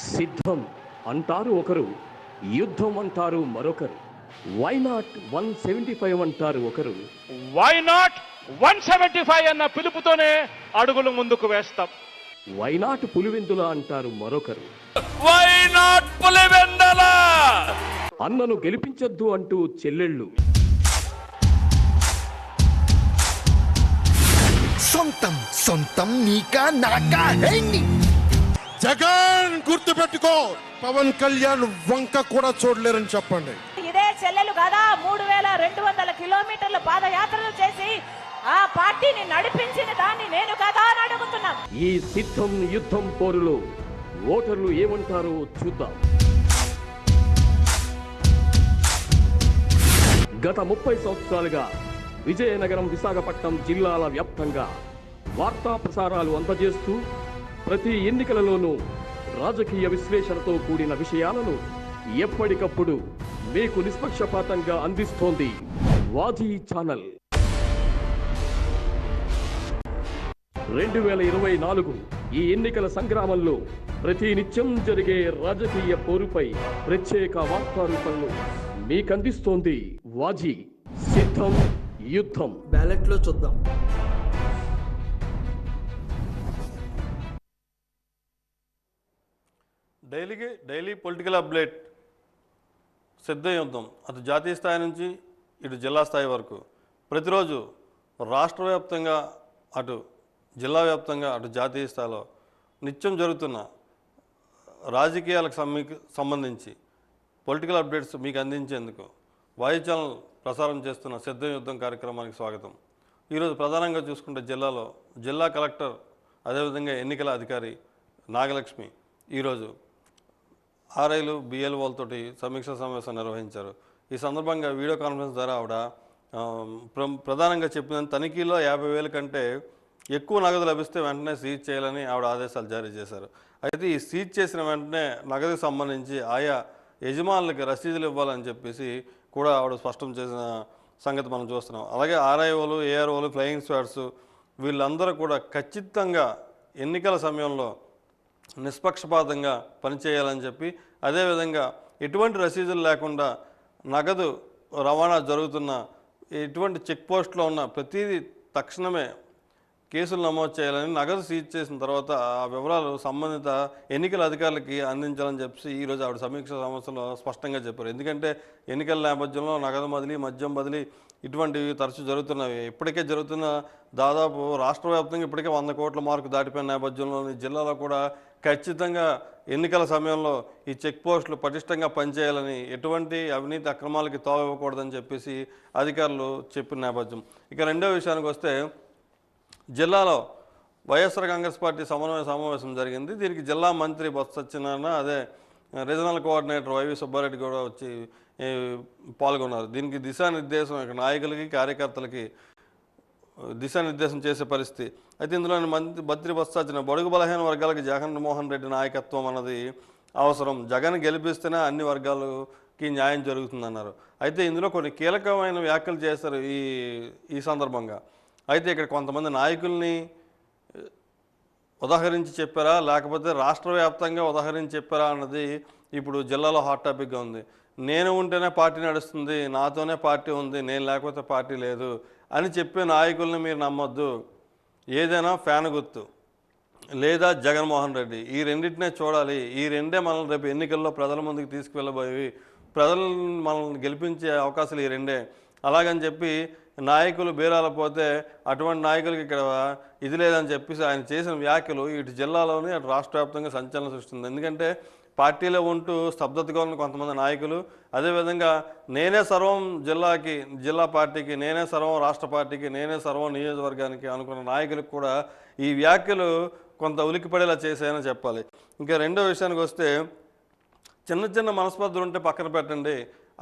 సిద్ధం అంటారు ఒకరు, యుద్ధం అంటారు మరొకరు. వై నాట్ 175 అంటారు ఒకరు. వై నాట్ 175 అన్న పిలుపుతోనే అడుగులు ముందుకు వేస్తాం. వై నాట్ పులివెందుల అంటారు మరొకరు. వై నాట్ పులివెందుల అన్నను గెలిపించొద్దు అంటూ చెల్లెళ్ళు. సొంతం సొంతం నీకా నాకా హేండి. జగన్ గుర్తు పెట్టుకో, పవన్ కళ్యాణ్ వంక కూడా చూడలేరని చెప్పండి. ఇదే చెల్లెలు కదా 3200 కిలోమీటర్ల పాదయాత్రలు చేసి ఆ పార్టీని నడిపించిన దాన్ని నేను కదా అని అడుగుతున్నా. ఈ సిద్ధం యుద్ధం పోరులో ఓటర్లు ఏమంటారో చూద్దాం. గత 30 సంవత్సరాలుగా విజయనగరం, విశాఖపట్నం జిల్లాల వ్యాప్తంగా వార్తా ప్రసారాలు అందజేస్తూ ప్రతి ఎన్నికలలోనూ రాజకీయ విశ్లేషణతో కూడిన విషయాలను ఎప్పటికప్పుడు మీకు నిష్పక్షపాతంగా అందిస్తోంది వాజీ ఛానల్. 2024 ఈ ఎన్నికల సంగ్రామంలో ప్రతి నిత్యం జరిగే రాజకీయ పోరుపై ప్రత్యేక వార్తా రూపంలో మీకందిస్తోంది వాజీ. సిద్ధం యుద్ధం. బ్యాలెట్ లో చూద్దాం. Daily political update. సిద్ధ యుద్ధం అటు జాతీయ స్థాయి నుంచి ఇటు జిల్లా స్థాయి వరకు ప్రతిరోజు రాష్ట్ర వ్యాప్తంగా, అటు జిల్లా వ్యాప్తంగా, అటు జాతీయ స్థాయిలో నిత్యం జరుగుతున్న రాజకీయాలకు సంబంధించి పొలిటికల్ అప్డేట్స్ మీకు అందించేందుకు వాయు ఛానల్ ప్రసారం చేస్తున్న సిద్ధ యుద్ధం కార్యక్రమానికి స్వాగతం. ఈరోజు ప్రధానంగా చూసుకుంటే జిల్లాలో జిల్లా కలెక్టర్, అదేవిధంగా ఎన్నికల అధికారి నాగలక్ష్మి ఈరోజు ఆర్ఐలు, బిఎల్ఓలతోటి సమీక్షా సమావేశం నిర్వహించారు. ఈ సందర్భంగా వీడియో కాన్ఫరెన్స్ ద్వారా ఆవిడ ప్రధానంగా చెప్పిన తనిఖీలో 50,000 కంటే ఎక్కువ నగదు లభిస్తే వెంటనే సీజ్ చేయాలని ఆవిడ ఆదేశాలు జారీ చేశారు. అయితే ఈ సీజ్ చేసిన వెంటనే నగదుకు సంబంధించి ఆయా యజమానులకి రసీదులు ఇవ్వాలని చెప్పేసి కూడా ఆవిడ స్పష్టం చేసిన సంగతి మనం చూస్తున్నాం. అలాగే ఆర్ఐఓలు, ఏఆర్ఓలు, ఫ్లయింగ్ స్క్వాడ్స్ వీళ్ళందరూ కూడా ఖచ్చితంగా ఎన్నికల సమయంలో నిష్పక్షపాతంగా పనిచేయాలని చెప్పి, అదేవిధంగా ఎటువంటి రసీదులు లేకుండా నగదు రవాణా జరుగుతున్న ఎటువంటి చెక్ పోస్ట్లో ఉన్న ప్రతిదీ తక్షణమే కేసులు నమోదు చేయాలని, నగదు సీజ్ చేసిన తర్వాత ఆ వివరాలు సంబంధిత ఎన్నికల అధికారులకి అందించాలని చెప్పి ఈరోజు ఆవిడ సమీక్ష సమావేశంలో స్పష్టంగా చెప్పారు. ఎందుకంటే ఎన్నికల నేపథ్యంలో నగదు బదిలీ, మద్యం బదిలీ ఇటువంటివి తరచూ జరుగుతున్నవి. ఇప్పటికే జరుగుతున్న దాదాపు రాష్ట్ర వ్యాప్తంగా ఇప్పటికే 100 కోట్ల మార్కు దాటిపోయిన నేపథ్యంలో జిల్లాలో కూడా ఖచ్చితంగా ఎన్నికల సమయంలో ఈ చెక్ పోస్టులు పటిష్టంగా పనిచేయాలని, ఎటువంటి అవినీతి అక్రమాలకి తావివ్వకూడదని చెప్పేసి అధికారులు చెప్పిన నేపథ్యం. ఇక రెండో విషయానికి వస్తే, జిల్లాలో వైఎస్ఆర్ కాంగ్రెస్ పార్టీ సమన్వయ సమావేశం జరిగింది. దీనికి జిల్లా మంత్రి బొత్స సత్యనారాయణ, అదే రీజనల్ కోఆర్డినేటర్ వైవి సుబ్బారెడ్డి కూడా వచ్చి పాల్గొన్నారు. దీనికి దిశానిర్దేశం ఇక నాయకులకి, కార్యకర్తలకి దిశానిర్దేశం చేసే పరిస్థితి. అయితే ఇందులోని మంత్రి బొత్స సత్యనారాయణ బడుగు బలహీన వర్గాలకి జగన్మోహన్ రెడ్డి నాయకత్వం అన్నది అవసరం, జగన్ గెలిపిస్తేనే అన్ని వర్గాలకి న్యాయం జరుగుతుందన్నారు. అయితే ఇందులో కొన్ని కీలకమైన వ్యాఖ్యలు చేశారు ఈ సందర్భంగా. అయితే ఇక్కడ కొంతమంది నాయకుల్ని ఉదాహరించి చెప్పారా, లేకపోతే రాష్ట్ర వ్యాప్తంగా ఉదాహరించి చెప్పారా అన్నది ఇప్పుడు జిల్లాలో హాట్ టాపిక్గా ఉంది. నేను ఉంటేనే పార్టీ నడుస్తుంది, నాతోనే పార్టీ ఉంది, నేను లేకపోతే పార్టీ లేదు అని చెప్పే నాయకుల్ని మీరు నమ్మొద్దు. ఏదైనా ఫ్యాన్ గుర్తు లేదా జగన్మోహన్ రెడ్డి, ఈ రెండింటినే చూడాలి. ఈ రెండే మనల్ని రేపు ఎన్నికల్లో ప్రజల ముందుకు తీసుకువెళ్ళబోయి, ప్రజలు మనల్ని గెలిపించే అవకాశాలు ఈ రెండే. అలాగని చెప్పి నాయకులు బీరాల పోతే అటువంటి నాయకులకి ఇక్కడ ఇది లేదని చెప్పేసి ఆయన చేసిన వ్యాఖ్యలు ఇటు జిల్లాలోని, అటు రాష్ట్ర వ్యాప్తంగా సంచలనం సృష్టిస్తుంది. ఎందుకంటే పార్టీలో ఉంటూ స్తబ్దతగా ఉన్న కొంతమంది నాయకులు, అదేవిధంగా నేనే సర్వం జిల్లాకి, జిల్లా పార్టీకి, నేనే సర్వం రాష్ట్ర పార్టీకి, నేనే సర్వం నియోజకవర్గానికి అనుకున్న నాయకులకు కూడా ఈ వ్యాఖ్యలు కొంత ఉలిక్కిపడేలా చేశాయని చెప్పాలి. ఇంకా రెండో విషయానికి వస్తే, చిన్న చిన్న మనస్పర్ధలు ఉంటే పక్కన పెట్టండి,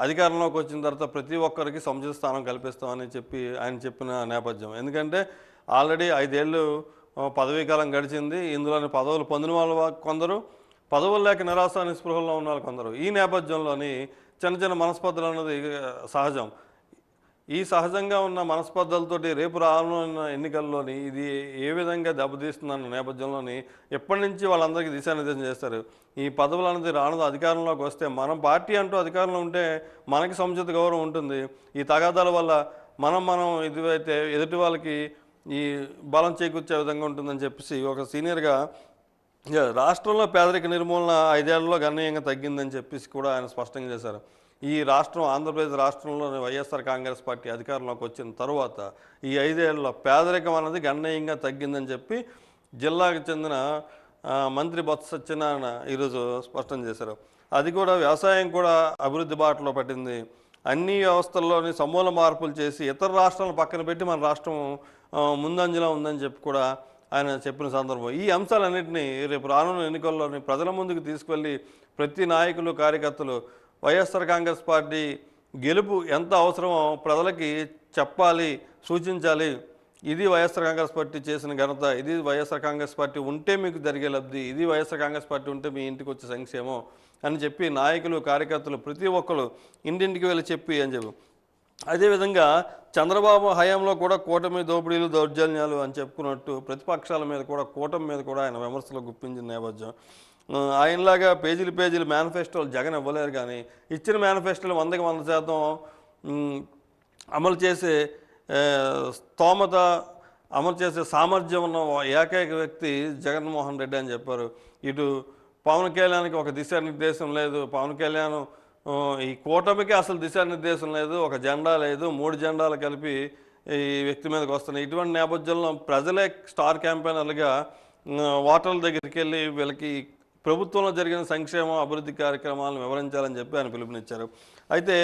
అధికారంలోకి వచ్చిన తర్వాత ప్రతి ఒక్కరికి సముచిత స్థానం కల్పిస్తామని చెప్పి ఆయన చెప్పిన నేపథ్యం. ఎందుకంటే ఆల్రెడీ 5 ఏళ్ళు పదవీకాలం గడిచింది. ఇందులోని పదవులు పొందిన వాళ్ళు కొందరు, పదవులు లేక నిరాశ నిస్పృహల్లో ఉన్న వాళ్ళు కొందరు. ఈ నేపథ్యంలోని చిన్న చిన్న మనస్పర్ధలు అన్నది సహజం. ఈ సహజంగా ఉన్న మనస్పర్ధలతోటి రేపు రానున్న ఎన్నికల్లోని ఇది ఏ విధంగా దెబ్బతీస్తుందన్న నేపథ్యంలోని ఎప్పటి నుంచి వాళ్ళందరికీ దిశానిర్దేశం చేస్తారు. ఈ పదవులు అనేది రాను అధికారంలోకి వస్తే మనం పార్టీ అంటూ అధికారంలో ఉంటే మనకి సముచిత గౌరవం ఉంటుంది. ఈ తగాదాల వల్ల మనం ఇదివైతే ఎదుటి వాళ్ళకి ఈ బలం చేకూర్చే విధంగా ఉంటుందని చెప్పేసి ఒక సీనియర్గా రాష్ట్రంలో పేదరిక నిర్మూలన 5 ఏళ్లలో గణనీయంగా తగ్గిందని చెప్పేసి కూడా ఆయన స్పష్టంగా చేశారు. ఈ రాష్ట్రం ఆంధ్రప్రదేశ్ రాష్ట్రంలోని వైఎస్ఆర్ కాంగ్రెస్ పార్టీ అధికారంలోకి వచ్చిన తర్వాత ఈ 5 ఏళ్లలో పేదరికం అనేది గణనీయంగా తగ్గిందని చెప్పి జిల్లాకు చెందిన మంత్రి బొత్స సత్యనారాయణ ఈరోజు స్పష్టం చేశారు. అది కూడా వ్యవసాయం కూడా అభివృద్ధి బాటలో పట్టింది. అన్ని వ్యవస్థల్లోని సమూల మార్పులు చేసి ఇతర రాష్ట్రాలను పక్కన పెట్టి మన రాష్ట్రం ముందంజలో ఉందని చెప్పి కూడా ఆయన చెప్పిన సందర్భం. ఈ అంశాలన్నింటినీ రేపు రానున్న ఎన్నికల్లోని ప్రజల ముందుకు తీసుకెళ్ళి ప్రతి నాయకులు కార్యకర్తలు వైఎస్ఆర్ కాంగ్రెస్ పార్టీ గెలుపు ఎంత అవసరమో ప్రజలకి చెప్పాలి, సూచించాలి. ఇది వైఎస్ఆర్ కాంగ్రెస్ పార్టీ చేసిన ఘనత, ఇది వైఎస్ఆర్ కాంగ్రెస్ పార్టీ ఉంటే మీకు జరిగే లబ్ధి, ఇది వైఎస్ఆర్ కాంగ్రెస్ పార్టీ ఉంటే మీ ఇంటికి వచ్చే సంక్షేమం అని చెప్పి నాయకులు కార్యకర్తలు ప్రతి ఒక్కరు ఇంటింటికి వెళ్ళి చెప్పి అని చెప్పి. అదేవిధంగా చంద్రబాబు హయాంలో కూడా కూటమి దోపిడీలు దౌర్జన్యాలు అని చెప్పుకున్నట్టు ప్రతిపక్షాల మీద కూడా కూటమి మీద కూడా ఆయన విమర్శలు గుప్పించిన నేపథ్యం. ఆయనలాగా పేజీలు మేనిఫెస్టోలు జగన్ ఇవ్వలేరు, కానీ ఇచ్చిన మేనిఫెస్టోలు 100కి 100% అమలు చేసే స్తోమత, అమలు చేసే సామర్థ్యం ఉన్న ఏకైక వ్యక్తి జగన్మోహన్ రెడ్డి అని చెప్పారు. ఇటు పవన్ కళ్యాణ్కి ఒక దిశానిర్దేశం లేదు, పవన్ కళ్యాణ్ ఈ కూటమికి అసలు దిశానిర్దేశం లేదు, ఒక జెండా లేదు, 3 జెండాలు కలిపి ఈ వ్యక్తి మీదకి వస్తున్నాయి. ఇటువంటి నేపథ్యంలో ప్రజలే స్టార్ క్యాంపెయినర్లుగా ఓటర్ల దగ్గరికి వెళ్ళి వీళ్ళకి ప్రభుత్వంలో జరిగిన సంక్షేమ అభివృద్ధి కార్యక్రమాలను వివరించాలని చెప్పి ఆయన పిలుపునిచ్చారు. అయితే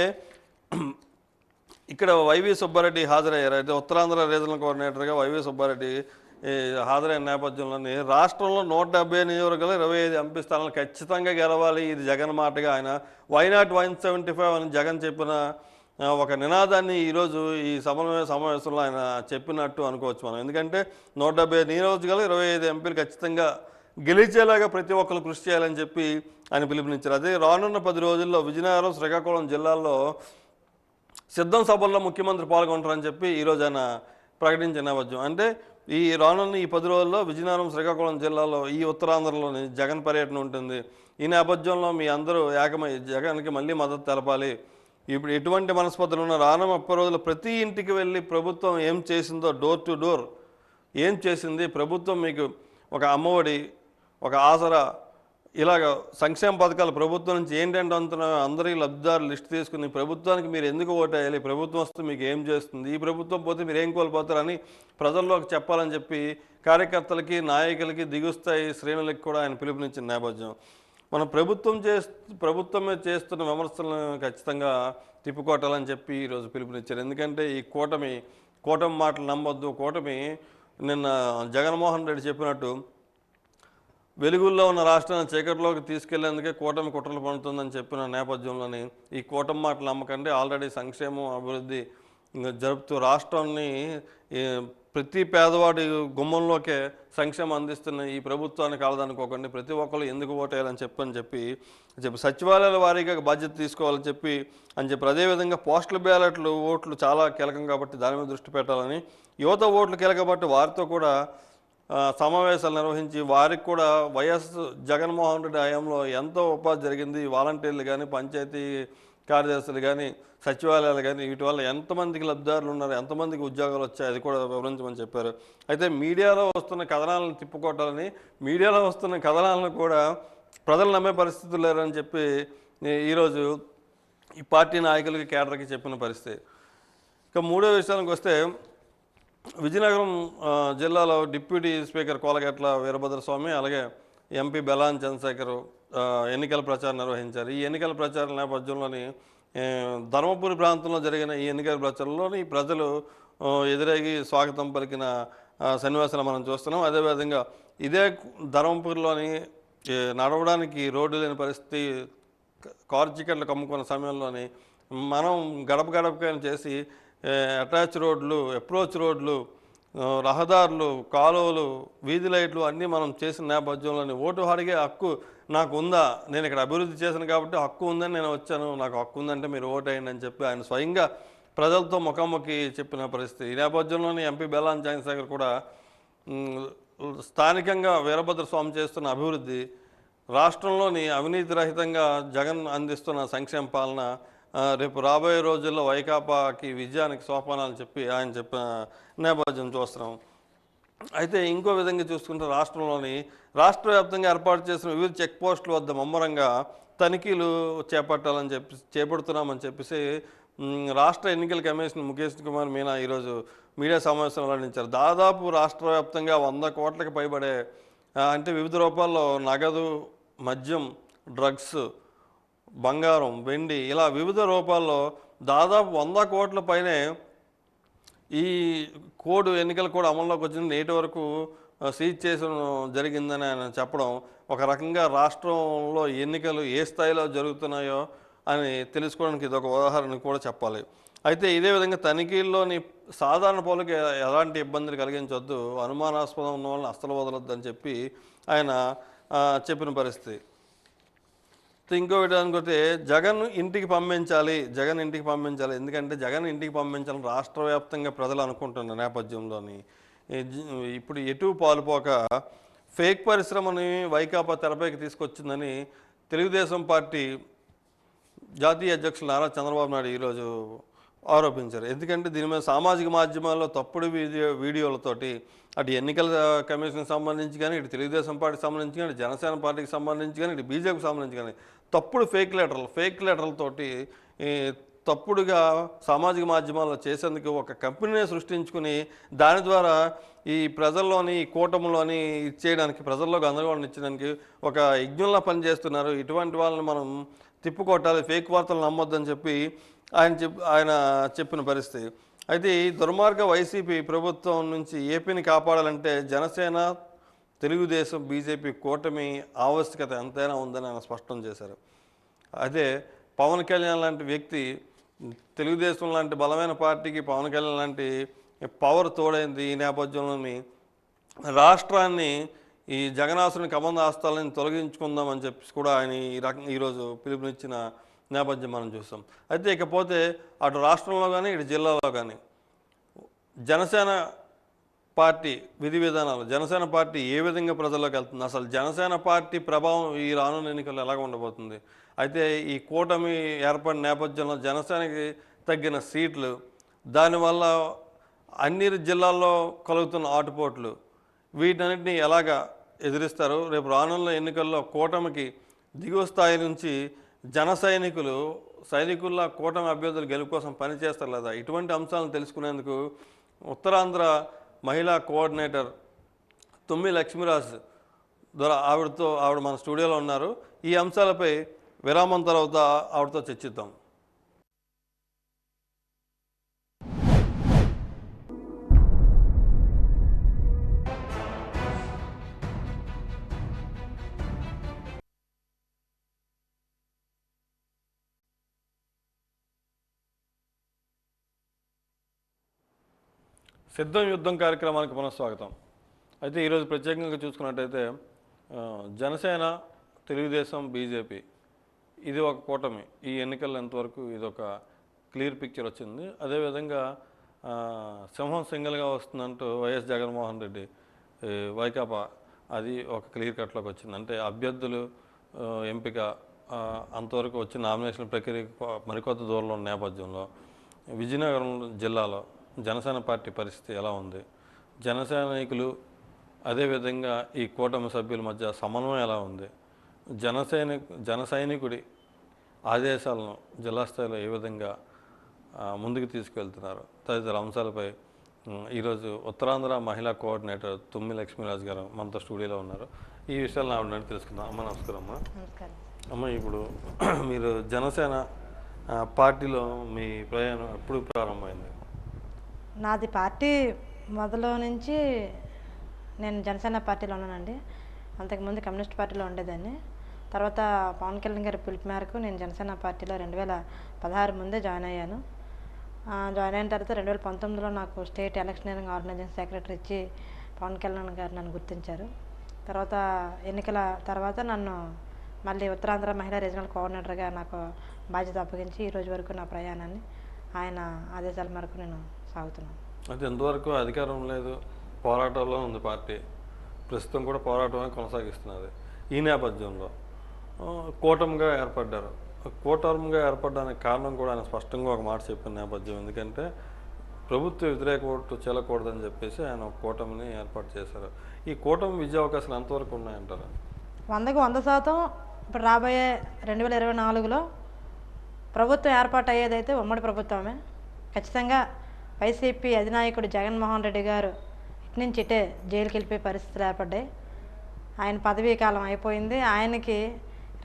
ఇక్కడ వైవి సుబ్బారెడ్డి హాజరయ్యారు. అయితే ఉత్తరాంధ్ర రీజనల్ కోఆర్డినేటర్గా వైవి సుబ్బారెడ్డి హాజరైన నేపథ్యంలోని రాష్ట్రంలో 170 నియోజకవర్గాలు 25 ఎంపీ స్థానాలు ఖచ్చితంగా గెలవాలి, ఇది జగన్ మాటగా ఆయన వైనాట్ 175 అని జగన్ చెప్పిన ఒక నినాదాన్ని ఈరోజు ఈ సమావేశంలో ఆయన చెప్పినట్టు అనుకోవచ్చు మనం. ఎందుకంటే 170 నియోజకవర్గాలు 25 ఎంపీలు ఖచ్చితంగా గెలిచేలాగా ప్రతి ఒక్కరు కృషి చేయాలని చెప్పి ఆయన పిలుపునిచ్చారు. అదే రానున్న 10 రోజుల్లో విజయనగరం, శ్రీకాకుళం జిల్లాల్లో సిద్ధం సభల్లో ముఖ్యమంత్రి పాల్గొంటారని చెప్పి ఈరోజు ఆయన ప్రకటించిన నేపథ్యం. అంటే ఈ రానున్న ఈ 10 రోజుల్లో విజయనగరం, శ్రీకాకుళం జిల్లాలో ఈ ఉత్తరాంధ్రలోని జగన్ పర్యటన ఉంటుంది. ఈ నేపథ్యంలో మీ అందరూ ఏకమై జగన్కి మళ్ళీ మద్దతు తెలపాలి. ఇప్పుడు ఎటువంటి మనస్పర్ధలు ఉన్న రానున్న 30 రోజులు ప్రతి ఇంటికి వెళ్ళి ప్రభుత్వం ఏం చేసిందో డోర్ టు డోర్ ఏం చేసింది, ప్రభుత్వం మీకు ఒక అమ్మఒడి, ఒక ఆసరా, ఇలాగ సంక్షేమ పథకాలు ప్రభుత్వం నుంచి ఏంటంటే అంటున్నాయో అందరికీ లబ్ధిదారులు లిస్ట్ తీసుకుని ప్రభుత్వానికి మీరు ఎందుకు ఓటేయాలి, ప్రభుత్వం వస్తే మీకు ఏం చేస్తుంది, ఈ ప్రభుత్వం పోతే మీరు ఏం కోల్పోతారని ప్రజల్లోకి చెప్పాలని చెప్పి కార్యకర్తలకి, నాయకులకి, దిగుస్థాయి శ్రేణులకి కూడా ఆయన పిలుపునిచ్చిన నేపథ్యం. మనం ప్రభుత్వమే చేస్తున్న విమర్శలను ఖచ్చితంగా తిప్పుకోటాలని చెప్పి ఈరోజు పిలుపునిచ్చారు. ఎందుకంటే ఈ కూటమి మాటలు నమ్మొద్దు. కూటమి నిన్న జగన్మోహన్ రెడ్డి చెప్పినట్టు వెలుగుల్లో ఉన్న రాష్ట్రాన్ని చీకటిలోకి తీసుకెళ్లేందుకే కూటమి కుట్రలు పడుతుందని చెప్పిన నేపథ్యంలోని ఈ కూటమి మాటలు నమ్మకండి. ఆల్రెడీ సంక్షేమం అభివృద్ధి జరుపుతూ రాష్ట్రాన్ని ప్రతి పేదవాడి గుమ్మంలోకే సంక్షేమం అందిస్తున్న ఈ ప్రభుత్వాన్ని కాలదనుకోకండి, ప్రతి ఒక్కరు ఎందుకు ఓటేయాలని చెప్పి సచివాలయాల వారీగా బాధ్యత తీసుకోవాలని చెప్పి అదేవిధంగా పోస్టల్ బ్యాలెట్లు ఓట్లు చాలా కీలకం కాబట్టి దాని మీద దృష్టి పెట్టాలని, యువత ఓట్లు కీలక కాబట్టి వారితో కూడా సమావేశాలు నిర్వహించి వారికి కూడా వైఎస్ జగన్మోహన్ రెడ్డి హయాంలో ఎంతో ఉపాధి జరిగింది, వాలంటీర్లు కానీ, పంచాయతీ కార్యదర్శులు కానీ, సచివాలయాలు కానీ, వీటి వల్ల ఎంతమందికి లబ్ధిదారులు ఉన్నారు, ఎంతమందికి ఉద్యోగాలు వచ్చాయి అది కూడా వివరించమని చెప్పారు. అయితే మీడియాలో వస్తున్న కథనాలను తిప్పుకోవటాలని, మీడియాలో వస్తున్న కథనాలను కూడా ప్రజలు నమ్మే పరిస్థితులు లేరని చెప్పి ఈరోజు ఈ పార్టీ నాయకులకి, కేడర్కి చెప్పిన పరిస్థితి. ఇక మూడో విషయానికి వస్తే విజయనగరం జిల్లాలో డిప్యూటీ స్పీకర్ కోలగట్ల వీరభద్రస్వామి, అలాగే ఎంపీ బెలాన్ చంద్రశేఖర్ ఎన్నికల ప్రచారం నిర్వహించారు. ఈ ఎన్నికల ప్రచారం నేపథ్యంలోని ధర్మపురి ప్రాంతంలో జరిగిన ఈ ఎన్నికల ప్రచారంలోని ప్రజలు ఎదురేగి స్వాగతం పలికిన సన్నివేశాలు మనం చూస్తున్నాం. అదేవిధంగా ఇదే ధర్మపురిలోని నడవడానికి రోడ్డు లేని పరిస్థితి, కారు చికెట్లు కమ్ముకున్న సమయంలోని మనం గడప చేసి అటాచ్ రోడ్లు, అప్రోచ్ రోడ్లు, రహదారులు, కాలువలు, వీధి లైట్లు అన్నీ మనం చేసిన నేపథ్యంలోని ఓటు అడిగే హక్కు నాకు ఉందా, నేను ఇక్కడ అభివృద్ధి చేశాను కాబట్టి హక్కు ఉందని నేను వచ్చాను, నాకు హక్కు ఉందంటే మీరు ఓటు వేయండి అని చెప్పి ఆయన స్వయంగా ప్రజలతో ముఖాముఖి చెప్పిన పరిస్థితి. ఈ నేపథ్యంలోని ఎంపీ బెల్లాన చంద్రశేఖర్ కూడా స్థానికంగా వీరభద్ర స్వామి చేస్తున్న అభివృద్ధి, రాష్ట్రంలోని అవినీతి రహితంగా జగన్ అందిస్తున్న సంక్షేమ పాలన రేపు రాబోయే రోజుల్లో వైకాపాకి విజయానికి సోపానాలు చెప్పి ఆయన చెప్పిన నేపథ్యం చూస్తున్నాం. అయితే ఇంకో విధంగా చూసుకుంటే రాష్ట్ర వ్యాప్తంగా ఏర్పాటు చేసిన వివిధ చెక్ పోస్టుల వద్ద ముమ్మరంగా తనిఖీలు చేపడుతున్నామని చెప్పేసి రాష్ట్ర ఎన్నికల కమిషన్ ముఖేష్ కుమార్ మీనా ఈరోజు మీడియా సమావేశంలో వెల్లడించారు. దాదాపు రాష్ట్ర వ్యాప్తంగా 100 కోట్లకు పైబడే అంటే వివిధ రూపాల్లో నగదు, మద్యం, డ్రగ్స్, బంగారం, వెండి ఇలా వివిధ రూపాల్లో దాదాపు 100 కోట్ల పైనే ఈ ఎన్నికల కోడ్ అమల్లోకి వచ్చిన నేటి వరకు సీజ్ చేయడం జరిగిందని ఆయన చెప్పడం ఒక రకంగా రాష్ట్రంలో ఎన్నికలు ఏ స్థాయిలో జరుగుతున్నాయో అని తెలుసుకోవడానికి ఇదొక ఉదాహరణ కూడా చెప్పాలి. అయితే ఇదే విధంగా తనిఖీల్లోని సాధారణ పౌరులకు ఎలాంటి ఇబ్బందులు కలిగించవద్దు, అనుమానాస్పదం ఉన్న వాళ్ళని అస్సలు వదలొద్దు అని చెప్పి ఆయన చెప్పిన పరిస్థితి. ఇంకో విధానికి జగన్ ఇంటికి పంపించాలి. ఎందుకంటే జగన్ ఇంటికి పంపించాలని రాష్ట్ర వ్యాప్తంగా ప్రజలు అనుకుంటున్న నేపథ్యంలోని ఇప్పుడు ఎటు పాలుపోక ఫేక్ పరిశ్రమని వైకాపా తెరపైకి తీసుకొచ్చిందని తెలుగుదేశం పార్టీ జాతీయ అధ్యక్షులు నారా చంద్రబాబు నాయుడు ఈరోజు ఆరోపించారు. ఎందుకంటే దీని మీద సామాజిక మాధ్యమాల్లో తప్పుడు వీడియోలతోటి అటు ఎన్నికల కమిషన్కి సంబంధించి కానీ, ఇటు తెలుగుదేశం పార్టీకి సంబంధించి కానీ, జనసేన పార్టీకి సంబంధించి కానీ, ఇటు బీజేపీకి సంబంధించి కానీ తప్పుడు ఫేక్ లెటర్లతోటి తప్పుడుగా సామాజిక మాధ్యమాల్లో చేసేందుకు ఒక కంపెనీని సృష్టించుకుని దాని ద్వారా ఈ ప్రజల్లోని ఈ కూటమిలోని ఇచ్చేయడానికి, ప్రజల్లో గందరగోళం ఇచ్చడానికి ఒక యజ్ఞంలా పనిచేస్తున్నారు. ఇటువంటి వాళ్ళని మనం తిప్పుకొట్టాలి, ఫేక్ వార్తలు నమ్మొద్దని చెప్పి ఆయన చెప్పిన పరిస్థితి. అయితే ఈ దుర్మార్గ వైసీపీ ప్రభుత్వం నుంచి ఏపీని కాపాడాలంటే జనసేన, తెలుగుదేశం, బీజేపీ కూటమి ఆవశ్యకత ఎంతైనా ఉందని ఆయన స్పష్టం చేశారు. అదే పవన్ కళ్యాణ్ లాంటి వ్యక్తి, తెలుగుదేశం లాంటి బలమైన పార్టీకి పవన్ కళ్యాణ్ లాంటి పవర్ తోడైంది. ఈ నేపథ్యంలోని రాష్ట్రాన్ని ఈ జగనాసుని కబంధ ఆస్తాలని తొలగించుకుందామని చెప్పి కూడా ఆయన ఈరోజు పిలుపునిచ్చిన నేపథ్యం మనం చూస్తాం. అయితే ఇకపోతే అటు రాష్ట్రంలో కానీ ఇటు జిల్లాలో కానీ జనసేన పార్టీ విధి విధానాలు, జనసేన పార్టీ ఏ విధంగా ప్రజల్లోకి వెళ్తుంది, అసలు జనసేన పార్టీ ప్రభావం ఈ రానున్న ఎన్నికల్లో ఎలాగ ఉండబోతుంది, అయితే ఈ కూటమి ఏర్పడిన నేపథ్యంలో జనసేనకి తగ్గిన సీట్లు, దానివల్ల అన్ని జిల్లాల్లో కలుగుతున్న ఆటుపోట్లు, వీటన్నిటిని ఎలాగ ఎదిరిస్తారు, రేపు రానున్న ఎన్నికల్లో కూటమికి దిగువ స్థాయి నుంచి సైనికుల కూటమి అభ్యర్థులు గెలుపు కోసం పనిచేస్తారు లేదా, ఇటువంటి అంశాలను తెలుసుకునేందుకు ఉత్తరాంధ్ర మహిళా కోఆర్డినేటర్ తుమ్మి లక్ష్మీరాజ్ ద్వారా ఆవిడ మన స్టూడియోలో ఉన్నారు. ఈ అంశాలపై విరామం తర్వాత ఆవిడతో చర్చిద్దాం. సిద్ధం యుద్ధం కార్యక్రమానికి పునఃస్వాగతం. అయితే ఈరోజు ప్రత్యేకంగా చూసుకున్నట్టయితే జనసేన, తెలుగుదేశం, బీజేపీ ఇది ఒక కూటమి. ఈ ఎన్నికల్లో ఎంతవరకు ఇది ఒక క్లియర్ పిక్చర్ వచ్చింది. అదేవిధంగా సింహం సింగిల్గా వస్తుందంటూ వైఎస్ జగన్మోహన్ రెడ్డి వైకాపా అది ఒక క్లియర్ కట్లోకి వచ్చింది. అంటే అభ్యర్థులు ఎంపిక అంతవరకు వచ్చి నామినేషన్ ప్రక్రియ మరికొంత దూరంలో ఉన్న నేపథ్యంలో విజయనగరం జిల్లాలో జనసేన పార్టీ పరిస్థితి ఎలా ఉంది, జనసైనికులు అదేవిధంగా ఈ కూటమి సభ్యుల మధ్య సమన్వయం ఎలా ఉంది, జన సైనికుడి ఆదేశాలను జిల్లా స్థాయిలో ఏ విధంగా ముందుకు తీసుకెళ్తున్నారు తదితర అంశాలపై ఈరోజు ఉత్తరాంధ్ర మహిళా కోఆర్డినేటర్ తుమ్మి లక్ష్మీరాజ్ గారు మనతో స్టూడియోలో ఉన్నారు. ఈ విషయాలను ఆవిడ తెలుసుకుందాం. అమ్మ నమస్కారం. అమ్మ ఇప్పుడు మీరు జనసేన పార్టీలో మీ ప్రయాణం ఎప్పుడు ప్రారంభమైంది? నాది పార్టీ మొదలు నుంచి నేను జనసేన పార్టీలో ఉన్నానండి. అంతకుముందు కమ్యూనిస్ట్ పార్టీలో ఉండేదాన్ని. తర్వాత పవన్ కళ్యాణ్ గారి పిలుపు మేరకు నేను జనసేన పార్టీలో 2016 ముందే జాయిన్ అయ్యాను. జాయిన్ అయిన తర్వాత 2019లో నాకు స్టేట్ ఎలక్షనీరింగ్ ఆర్గనైజేషన్ సెక్రటరీ ఇచ్చి పవన్ కళ్యాణ్ గారు నన్ను గుర్తించారు. తర్వాత ఎన్నికల తర్వాత నన్ను మళ్ళీ ఉత్తరాంధ్ర మహిళా రీజనల్ కోఆర్డినేటర్గా నాకు బాధ్యత అప్పగించి ఈరోజు వరకు నా ప్రయాణాన్ని ఆయన ఆదేశాల మేరకు నేను సాగుతున్నాను. అయితే ఎంతవరకు అధికారం లేదు, పోరాటంలో ఉంది పార్టీ, ప్రస్తుతం కూడా పోరాటమే కొనసాగిస్తున్నది. ఈ నేపథ్యంలో కూటమిగా ఏర్పడ్డారు. కూటమిగా ఏర్పడడానికి కారణం కూడా ఆయన స్పష్టంగా ఒక మాట చెప్పిన నేపథ్యం. ఎందుకంటే ప్రభుత్వ వ్యతిరేక ఓటు చెల్లకూడదని చెప్పేసి ఆయన ఒక కూటమిని ఏర్పాటు చేశారు. ఈ కూటమి విజయ అవకాశాలు ఎంతవరకు ఉన్నాయంటారు? 100% ఇప్పుడు రాబోయే 2024లో ప్రభుత్వం ఏర్పాటు అయ్యేదైతే ఉమ్మడి ప్రభుత్వమే. ఖచ్చితంగా వైసీపీ అధినాయకుడు జగన్మోహన్ రెడ్డి గారు ఇటు నుంచి ఇటే జైలుకి వెళ్ళిపోయే పరిస్థితులు ఏర్పడ్డాయి. ఆయన పదవీ కాలం అయిపోయింది. ఆయనకి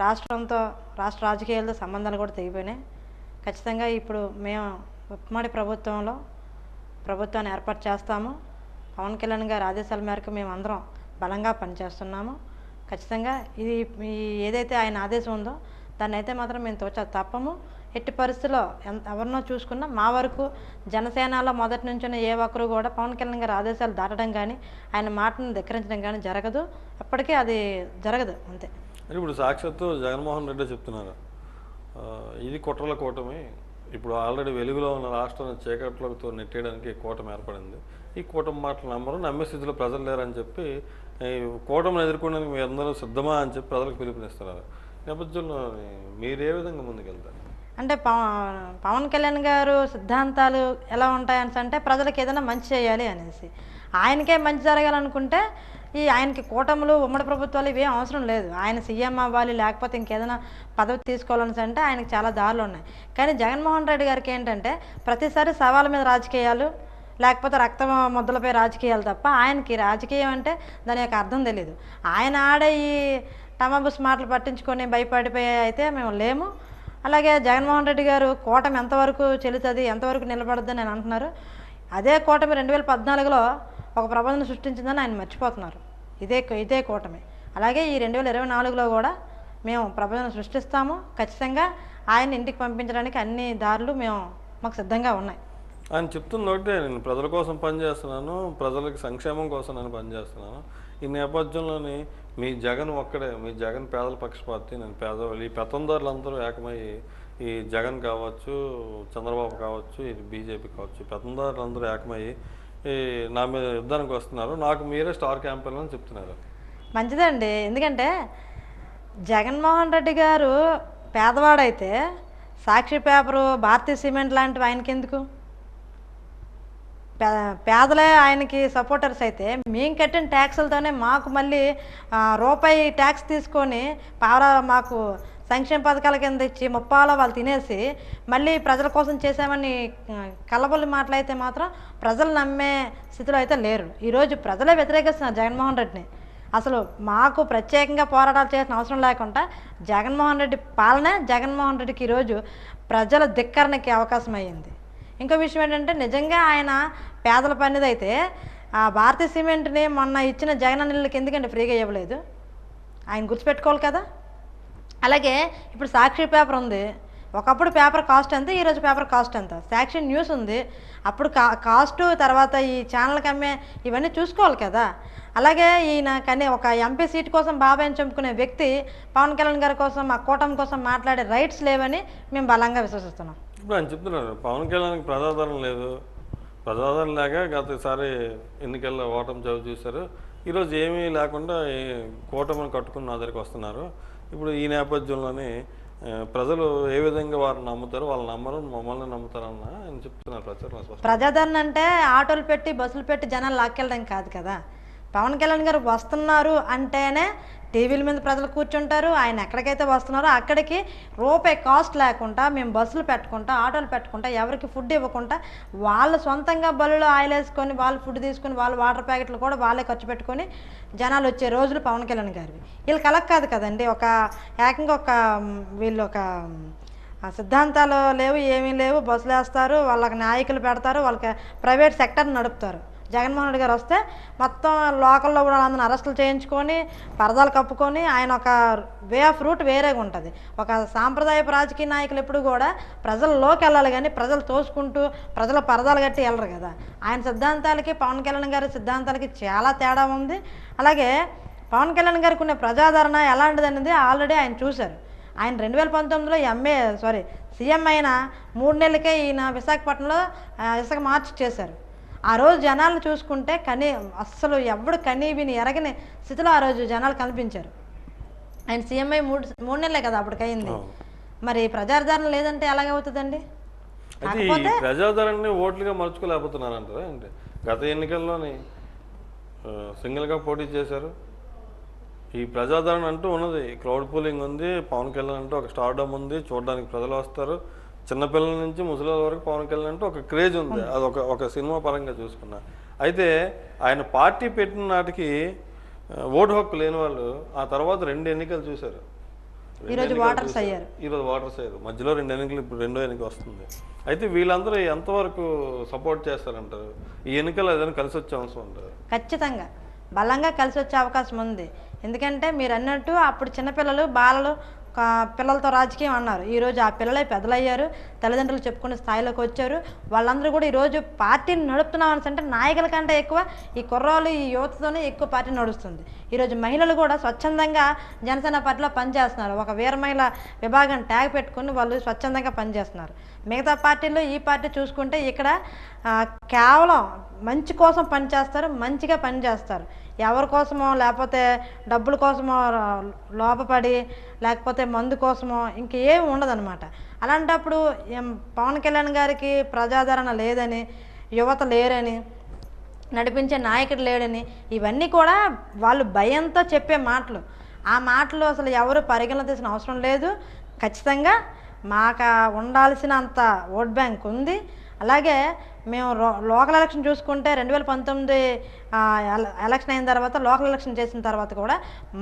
రాష్ట్రంతో, రాష్ట్ర రాజకీయాలతో సంబంధాలు కూడా తెగిపోయినాయి. ఖచ్చితంగా ఇప్పుడు మేము ఉమ్మడి ప్రభుత్వాన్ని ఏర్పాటు చేస్తాము. పవన్ కళ్యాణ్ గారి ఆదేశాల మేరకు మేము అందరం బలంగా పనిచేస్తున్నాము. ఖచ్చితంగా ఇది ఏదైతే ఆయన ఆదేశం ఉందో దాన్ని అయితే మాత్రం మేము తప్పము. ఎట్టి పరిస్థితుల్లో ఎవరినో చూసుకున్నా మా వరకు జనసేనలో మొదటి నుంచి ఏ ఒక్కరు కూడా పవన్ కళ్యాణ్ గారి ఆదేశాలు దాటడం కానీ ఆయన మాటను ధిక్కరించడం కానీ జరగదు. ఎప్పటికీ అది జరగదు. అంతే. ఇప్పుడు సాక్షాత్తు జగన్మోహన్ రెడ్డి చెప్తున్నారు, ఇది కుట్రల కూటమి, ఇప్పుడు ఆల్రెడీ వెలుగులో ఉన్న రాష్ట్రాన్ని చీకట్లతో నెట్టేయడానికి కూటమి ఏర్పడింది. ఈ కూటమి మాటలు నమ్మే స్థితిలో ప్రజలు లేరని చెప్పి కూటమిని ఎదుర్కోవడానికి మీరు అందరూ సిద్ధమా అని చెప్పి ప్రజలకు పిలుపునిస్తున్నారు. నేపథ్యంలో మీరు ఏ విధంగా ముందుకెళ్తారు? అంటే పవన్ కళ్యాణ్ గారు సిద్ధాంతాలు ఎలా ఉంటాయని అంటే ప్రజలకు ఏదైనా మంచి చేయాలి అనేసి, ఆయనకే మంచి జరగాలనుకుంటే ఆయనకి కూటములు, ఉమ్మడి ప్రభుత్వాలు ఇవేం అవసరం లేదు. ఆయన సీఎం అవ్వాలి, లేకపోతే ఇంకేదైనా పదవి తీసుకోవాలని అంటే ఆయనకి చాలా దారులు ఉన్నాయి. కానీ జగన్మోహన్ రెడ్డి గారికి ఏంటంటే ప్రతిసారి సవాళ్ళ మీద రాజకీయాలు, లేకపోతే రక్త ముద్దలపై రాజకీయాలు తప్ప ఆయనకి రాజకీయం అంటే దాని యొక్క అర్థం తెలియదు. ఆయన ఆడే ఈ టమాబుస్ మాటలు పట్టించుకొని భయపడిపోయి అయితే మేము లేము. అలాగే జగన్మోహన్ రెడ్డి గారు కూటమి ఎంతవరకు చెల్లుతుంది, ఎంతవరకు నిలబడద్దని ఆయన అంటున్నారు. అదే కూటమి 2014లో ఒక ప్రబంధన సృష్టించిందని ఆయన మర్చిపోతున్నారు. ఇదే కూటమి. అలాగే ఈ 2024లో కూడా మేము ప్రబంధన సృష్టిస్తాము. ఖచ్చితంగా ఆయన ఇంటికి పంపించడానికి అన్ని దారులు మాకు సిద్ధంగా ఉన్నాయి. ఆయన చెప్తున్న ఒకటే, నేను ప్రజల కోసం పనిచేస్తున్నాను, ప్రజలకి సంక్షేమం కోసం నేను పనిచేస్తున్నాను. ఈ నేపథ్యంలోని మీ జగన్ ఒక్కడే, మీ జగన్ పేదల పక్షపాతి, నేను పేదవాళ్ళు, ఈ పెత్తందారులందరూ ఏకమయ్యి, ఈ జగన్ కావచ్చు, చంద్రబాబు కావచ్చు, ఇది బీజేపీ కావచ్చు, పెత్తందారులందరూ ఏకమయ్యి నా మీద యుద్ధానికి వస్తున్నారు, నాకు మీరే స్టార్ క్యాంపెయిన్ అని చెప్తున్నారు. మంచిదండి. ఎందుకంటే జగన్మోహన్ రెడ్డి గారు పేదవాడైతే సాక్షి పేపరు, భారతీయ సిమెంట్ లాంటివి ఆయనకి ఎందుకు? పేదలే ఆయనకి సపోర్టర్స్ అయితే మేము కట్టిన ట్యాక్సులతోనే మాకు మళ్ళీ రూపాయి ట్యాక్స్ తీసుకొని మాకు సంక్షేమ పథకాల కింద ఇచ్చి ముప్పాలో వాళ్ళు తినేసి మళ్ళీ ప్రజల కోసం చేసామని కల్లబొల్లి మాటలైతే మాత్రం ప్రజలు నమ్మే స్థితిలో అయితే లేరు. ఈరోజు ప్రజలే వ్యతిరేకిస్తున్నారు జగన్మోహన్ రెడ్డిని. అసలు మాకు ప్రత్యేకంగా పోరాటాలు చేసిన అవసరం లేకుండా జగన్మోహన్ రెడ్డి పాలనే జగన్మోహన్ రెడ్డికి ఈరోజు ప్రజల ధిక్కరణకి అవకాశం అయ్యింది. ఇంకో విషయం ఏంటంటే నిజంగా ఆయన పేదల పనిదైతే ఆ భారతీయ సిమెంట్ని మొన్న ఇచ్చిన జగన్ నీళ్ళకి ఎందుకంటే ఫ్రీగా ఇవ్వలేదు? ఆయన గుర్తుపెట్టుకోవాలి కదా. అలాగే ఇప్పుడు సాక్షి పేపర్ ఉంది, ఒకప్పుడు పేపర్ కాస్ట్ ఎంత, ఈరోజు పేపర్ కాస్ట్ ఎంత. సాక్షి న్యూస్ ఉంది, అప్పుడు కాస్టు, తర్వాత ఈ ఛానల్కి అమ్మే ఇవన్నీ చూసుకోవాలి కదా. అలాగే ఈయన కానీ ఒక ఎంపీ సీట్ కోసం బాబాయ్ని చంపుకునే వ్యక్తి పవన్ కళ్యాణ్ గారి కోసం, ఆ కూటమి కోసం మాట్లాడే రైట్స్ లేవని మేము బలంగా విశ్వసిస్తున్నాం. ఇప్పుడు ఆయన చెప్తున్నారు పవన్ కళ్యాణ్కి ప్రజాదరణ లేదు, ప్రజాదరణ లేక గతసారి ఎన్నికల్లో ఓటమి చవి చూశారు, ఈరోజు ఏమీ లేకుండా కూటమిని కట్టుకుని నా దగ్గరికి వస్తున్నారు. ఇప్పుడు ఈ నేపథ్యంలోనే ప్రజలు ఏ విధంగా వారిని నమ్ముతారు, వాళ్ళు నమ్మరు, మమ్మల్ని నమ్ముతారన్న ఆయన చెప్తున్నారు. ప్రజాదరణ అంటే ఆటోలు పెట్టి, బస్సులు పెట్టి జనాలు లాక్కెళ్ళడం కాదు కదా. పవన్ కళ్యాణ్ గారు వస్తున్నారు అంటేనే టీవీల మీద ప్రజలు కూర్చుంటారు. ఆయన ఎక్కడికైతే వస్తున్నారో అక్కడికి రూపాయి కాస్ట్ లేకుండా మేము బస్సులు పెట్టుకుంటా, ఆటోలు పెట్టుకుంటా, ఎవరికి ఫుడ్ ఇవ్వకుండా వాళ్ళు సొంతంగా బల్లులో ఆయిల్ వేసుకొని వాళ్ళు ఫుడ్ తీసుకొని వాళ్ళు వాటర్ ప్యాకెట్లు కూడా వాళ్ళే ఖర్చు పెట్టుకొని జనాలు వచ్చే రోజులు పవన్ కళ్యాణ్ గారివి. వీళ్ళు కలెక్ట్ కాదు కదండి. ఏకంగా వీళ్ళు సిద్ధాంతాలు లేవు, ఏమీ లేవు, బస్సులు వేస్తారు, వాళ్ళకి నాయకులు పెడతారు, వాళ్ళకి ప్రైవేట్ సెక్టర్ని నడుపుతారు. జగన్మోహన్ రెడ్డి గారు వస్తే మొత్తం లోకల్లో కూడా అందరిని అరెస్టులు చేయించుకొని పరదాలు కప్పుకొని ఆయన ఒక వే ఆఫ్ రూట్ వేరేగా ఉంటుంది. ఒక సాంప్రదాయపు రాజకీయ నాయకులు ఎప్పుడు కూడా ప్రజల్లోకి వెళ్ళాలి, కానీ ప్రజలు తోసుకుంటూ ప్రజల పరదాలు కట్టి వెళ్ళరు కదా. ఆయన సిద్ధాంతాలకి పవన్ కళ్యాణ్ గారి సిద్ధాంతాలకి చాలా తేడా ఉంది. అలాగే పవన్ కళ్యాణ్ గారికి ఉన్న ప్రజాదరణ ఎలాంటిది అనేది ఆల్రెడీ ఆయన చూశారు. ఆయన 2019లో సీఎం అయిన 3 నెలలకే ఈయన విశాఖపట్నంలో ఇసుక మార్చి చేశారు. ఆ రోజు జనాలు చూసుకుంటే అస్సలు ఎవడు విని ఎరగని స్థితిలో ఆ రోజు జనాలు కనిపించారు. ఆయన సీఎం అయి 3 నెలలే కదా అప్పటికయింది. మరి ప్రజాదరణ లేదంటే ఎలాగవుతుందండి? అయితే ఈ ప్రజాదరణని ఓట్లుగా మలుచుకోలేకపోతున్నారంటారా? అంటే గత ఎన్నికల్లోని సింగిల్గా పోటీ చేశారు. ఈ ప్రజాదరణ అంటూ ఉన్నది, క్రౌడ్ పూలింగ్ ఉంది, పవన్ కళ్యాణ్ అంటూ ఒక స్టార్డమ్ ఉంది, చూడడానికి ప్రజలు వస్తారు, చిన్నపిల్లల నుంచి ముసలి వరకు పవన్ కళ్యాణ్ అంటూ ఒక క్రేజ్ ఉంది. అది ఒక సినిమా పరంగా చూసుకున్నా. అయితే ఆయన పార్టీ పెట్టిన నాటికి ఓటు హక్కు లేని వాళ్ళు ఆ తర్వాత 2 ఎన్నికలు చూశారు. ఈరోజు వాటర్స్ అయ్యారు. మధ్యలో 2 ఎన్నికలు, ఇప్పుడు 2వ ఎన్నిక వస్తుంది. అయితే వీళ్ళందరూ ఎంతవరకు సపోర్ట్ చేస్తారంటారు? ఈ ఎన్నికలు ఏదైనా కలిసి వచ్చే అంశం అంటారు? ఖచ్చితంగా బలంగా కలిసి వచ్చే అవకాశం ఉంది. ఎందుకంటే మీరు అన్నట్టు అప్పుడు చిన్నపిల్లలు బాలలు పిల్లలతో రాజకీయం అన్నారు. ఈరోజు ఆ పిల్లలే పెద్దలయ్యారు, తల్లిదండ్రులు చెప్పుకునే స్థాయిలోకి వచ్చారు. వాళ్ళందరూ కూడా ఈరోజు పార్టీని నడుపుతున్నామని అంటే నాయకుల కంటే ఎక్కువ ఈ కుర్రాళ్ళు, ఈ యువతతోనే ఎక్కువ పార్టీ నడుస్తుంది. ఈరోజు మహిళలు కూడా స్వచ్ఛందంగా జనసేన పార్టీలో పనిచేస్తున్నారు. ఒక వీర మహిళ విభాగం ట్యాగ్ పెట్టుకుని వాళ్ళు స్వచ్ఛందంగా పనిచేస్తున్నారు. మిగతా పార్టీల్లో ఈ పార్టీ చూసుకుంటే ఇక్కడ కేవలం మంచి కోసం పనిచేస్తారు, మంచిగా పనిచేస్తారు. ఎవరి కోసమో లేకపోతే డబ్బుల కోసమో లోపపడి లేకపోతే మందు కోసమో ఇంకేం ఉండదన్నమాట. అలాంటప్పుడు పవన్ కళ్యాణ్ గారికి ప్రజాదరణ లేదని, యువత లేరని, నడిపించే నాయకుడు లేడని, ఇవన్నీ కూడా వాళ్ళు భయంతో చెప్పే మాటలు. ఆ మాటలు అసలు ఎవరు పరిగణన తీసిన అవసరం లేదు. ఖచ్చితంగా మాకు ఉండాల్సినంత ఓట్ బ్యాంక్ ఉంది. అలాగే మేము లోకల్ ఎలక్షన్ చూసుకుంటే 2019 ఎలక్షన్ అయిన తర్వాత, లోకల్ ఎలక్షన్ చేసిన తర్వాత కూడా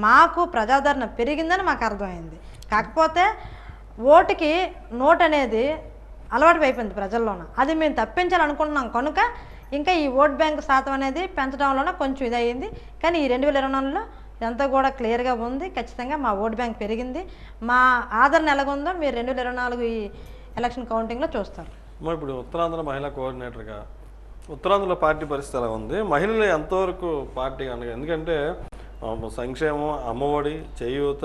మాకు ప్రజాదరణ పెరిగిందని మాకు అర్థమైంది. కాకపోతే ఓటుకి నోట్ అనేది అలవాటు అయిపోయింది ప్రజల్లోన. అది మేము తప్పించాలనుకుంటున్నాం కనుక ఇంకా ఈ ఓట్ బ్యాంక్ శాతం అనేది పెంచడంలోనే కొంచెం ఇదయింది. కానీ ఈ 2024లో ఇదంతా కూడా క్లియర్గా ఉంది. ఖచ్చితంగా మా ఓట్ బ్యాంక్ పెరిగింది. మా ఆదరణ ఎలాగుందో మీరు 2024 ఈ ఎలక్షన్ కౌంటింగ్లో చూస్తారు. ఇప్పుడు ఉత్తరాంధ్ర మహిళా కోఆర్డినేటర్గా ఉత్తరాంధ్రలో పార్టీ పరిస్థితి ఎలా ఉంది? మహిళలు ఎంతవరకు పార్టీ అనగా, ఎందుకంటే సంక్షేమం, అమ్మఒడి, చేయూత,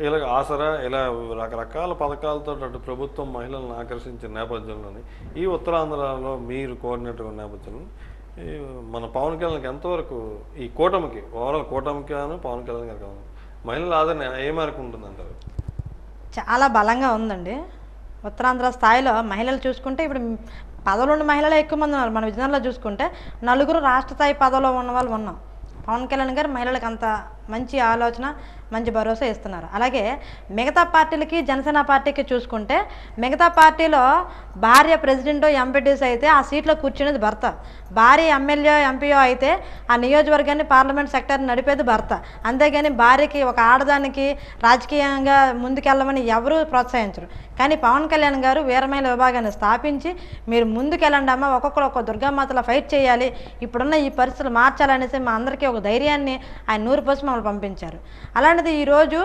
ఇలా ఆసరా, ఇలా రకరకాల పథకాలతో అటు ప్రభుత్వం మహిళలను ఆకర్షించిన నేపథ్యంలోని ఈ ఉత్తరాంధ్రలో మీరు కోఆర్డినేటర్ ఉన్న నేపథ్యంలో మన పవన్ కళ్యాణ్కి ఎంతవరకు ఈ కూటమికి, ఓవరాల్ కూటమికి పవన్ కళ్యాణ్ గారికి మహిళల ఆదరణ ఏ మేరకు ఉంటుందంటారు? చాలా బలంగా ఉందండి. ఉత్తరాంధ్ర స్థాయిలో మహిళలు చూసుకుంటే ఇప్పుడు పదవులు ఉన్న మహిళలే ఎక్కువ మంది ఉన్నారు. మన విజయనగరంలో చూసుకుంటే 4 రాష్ట్ర స్థాయి పదవిలో ఉన్న వాళ్ళు ఉన్నాం. పవన్ కళ్యాణ్ గారు మహిళలకు అంత మంచి ఆలోచన, మంచి భరోసా ఇస్తున్నారు. అలాగే మిగతా పార్టీలకి, జనసేన పార్టీకి చూసుకుంటే మిగతా పార్టీలో భార్య ప్రెసిడెంటో ఎంపీటీసీ అయితే ఆ సీట్లో కూర్చునేది భర్త, భార్య ఎమ్మెల్యే ఎంపీఓ అయితే ఆ నియోజకవర్గాన్ని పార్లమెంట్ సెక్టర్ నడిపేది భర్త. అంతేగాని భార్యకి, ఒక ఆడదానికి రాజకీయంగా ముందుకెళ్ళమని ఎవరూ ప్రోత్సహించరు. కానీ పవన్ కళ్యాణ్ గారు వీరమహిళ విభాగాన్ని స్థాపించి మీరు ముందుకెళ్ళండి అమ్మ, ఒక్కొక్కరు ఒక్కొక్క దుర్గామాతలో ఫైట్ చేయాలి, ఇప్పుడున్న ఈ పరిస్థితులు మార్చాలనేసి మా అందరికీ ఒక ధైర్యాన్ని ఆయన 100% మమ్మల్ని పంపించారు. అలాంటిది ఈరోజు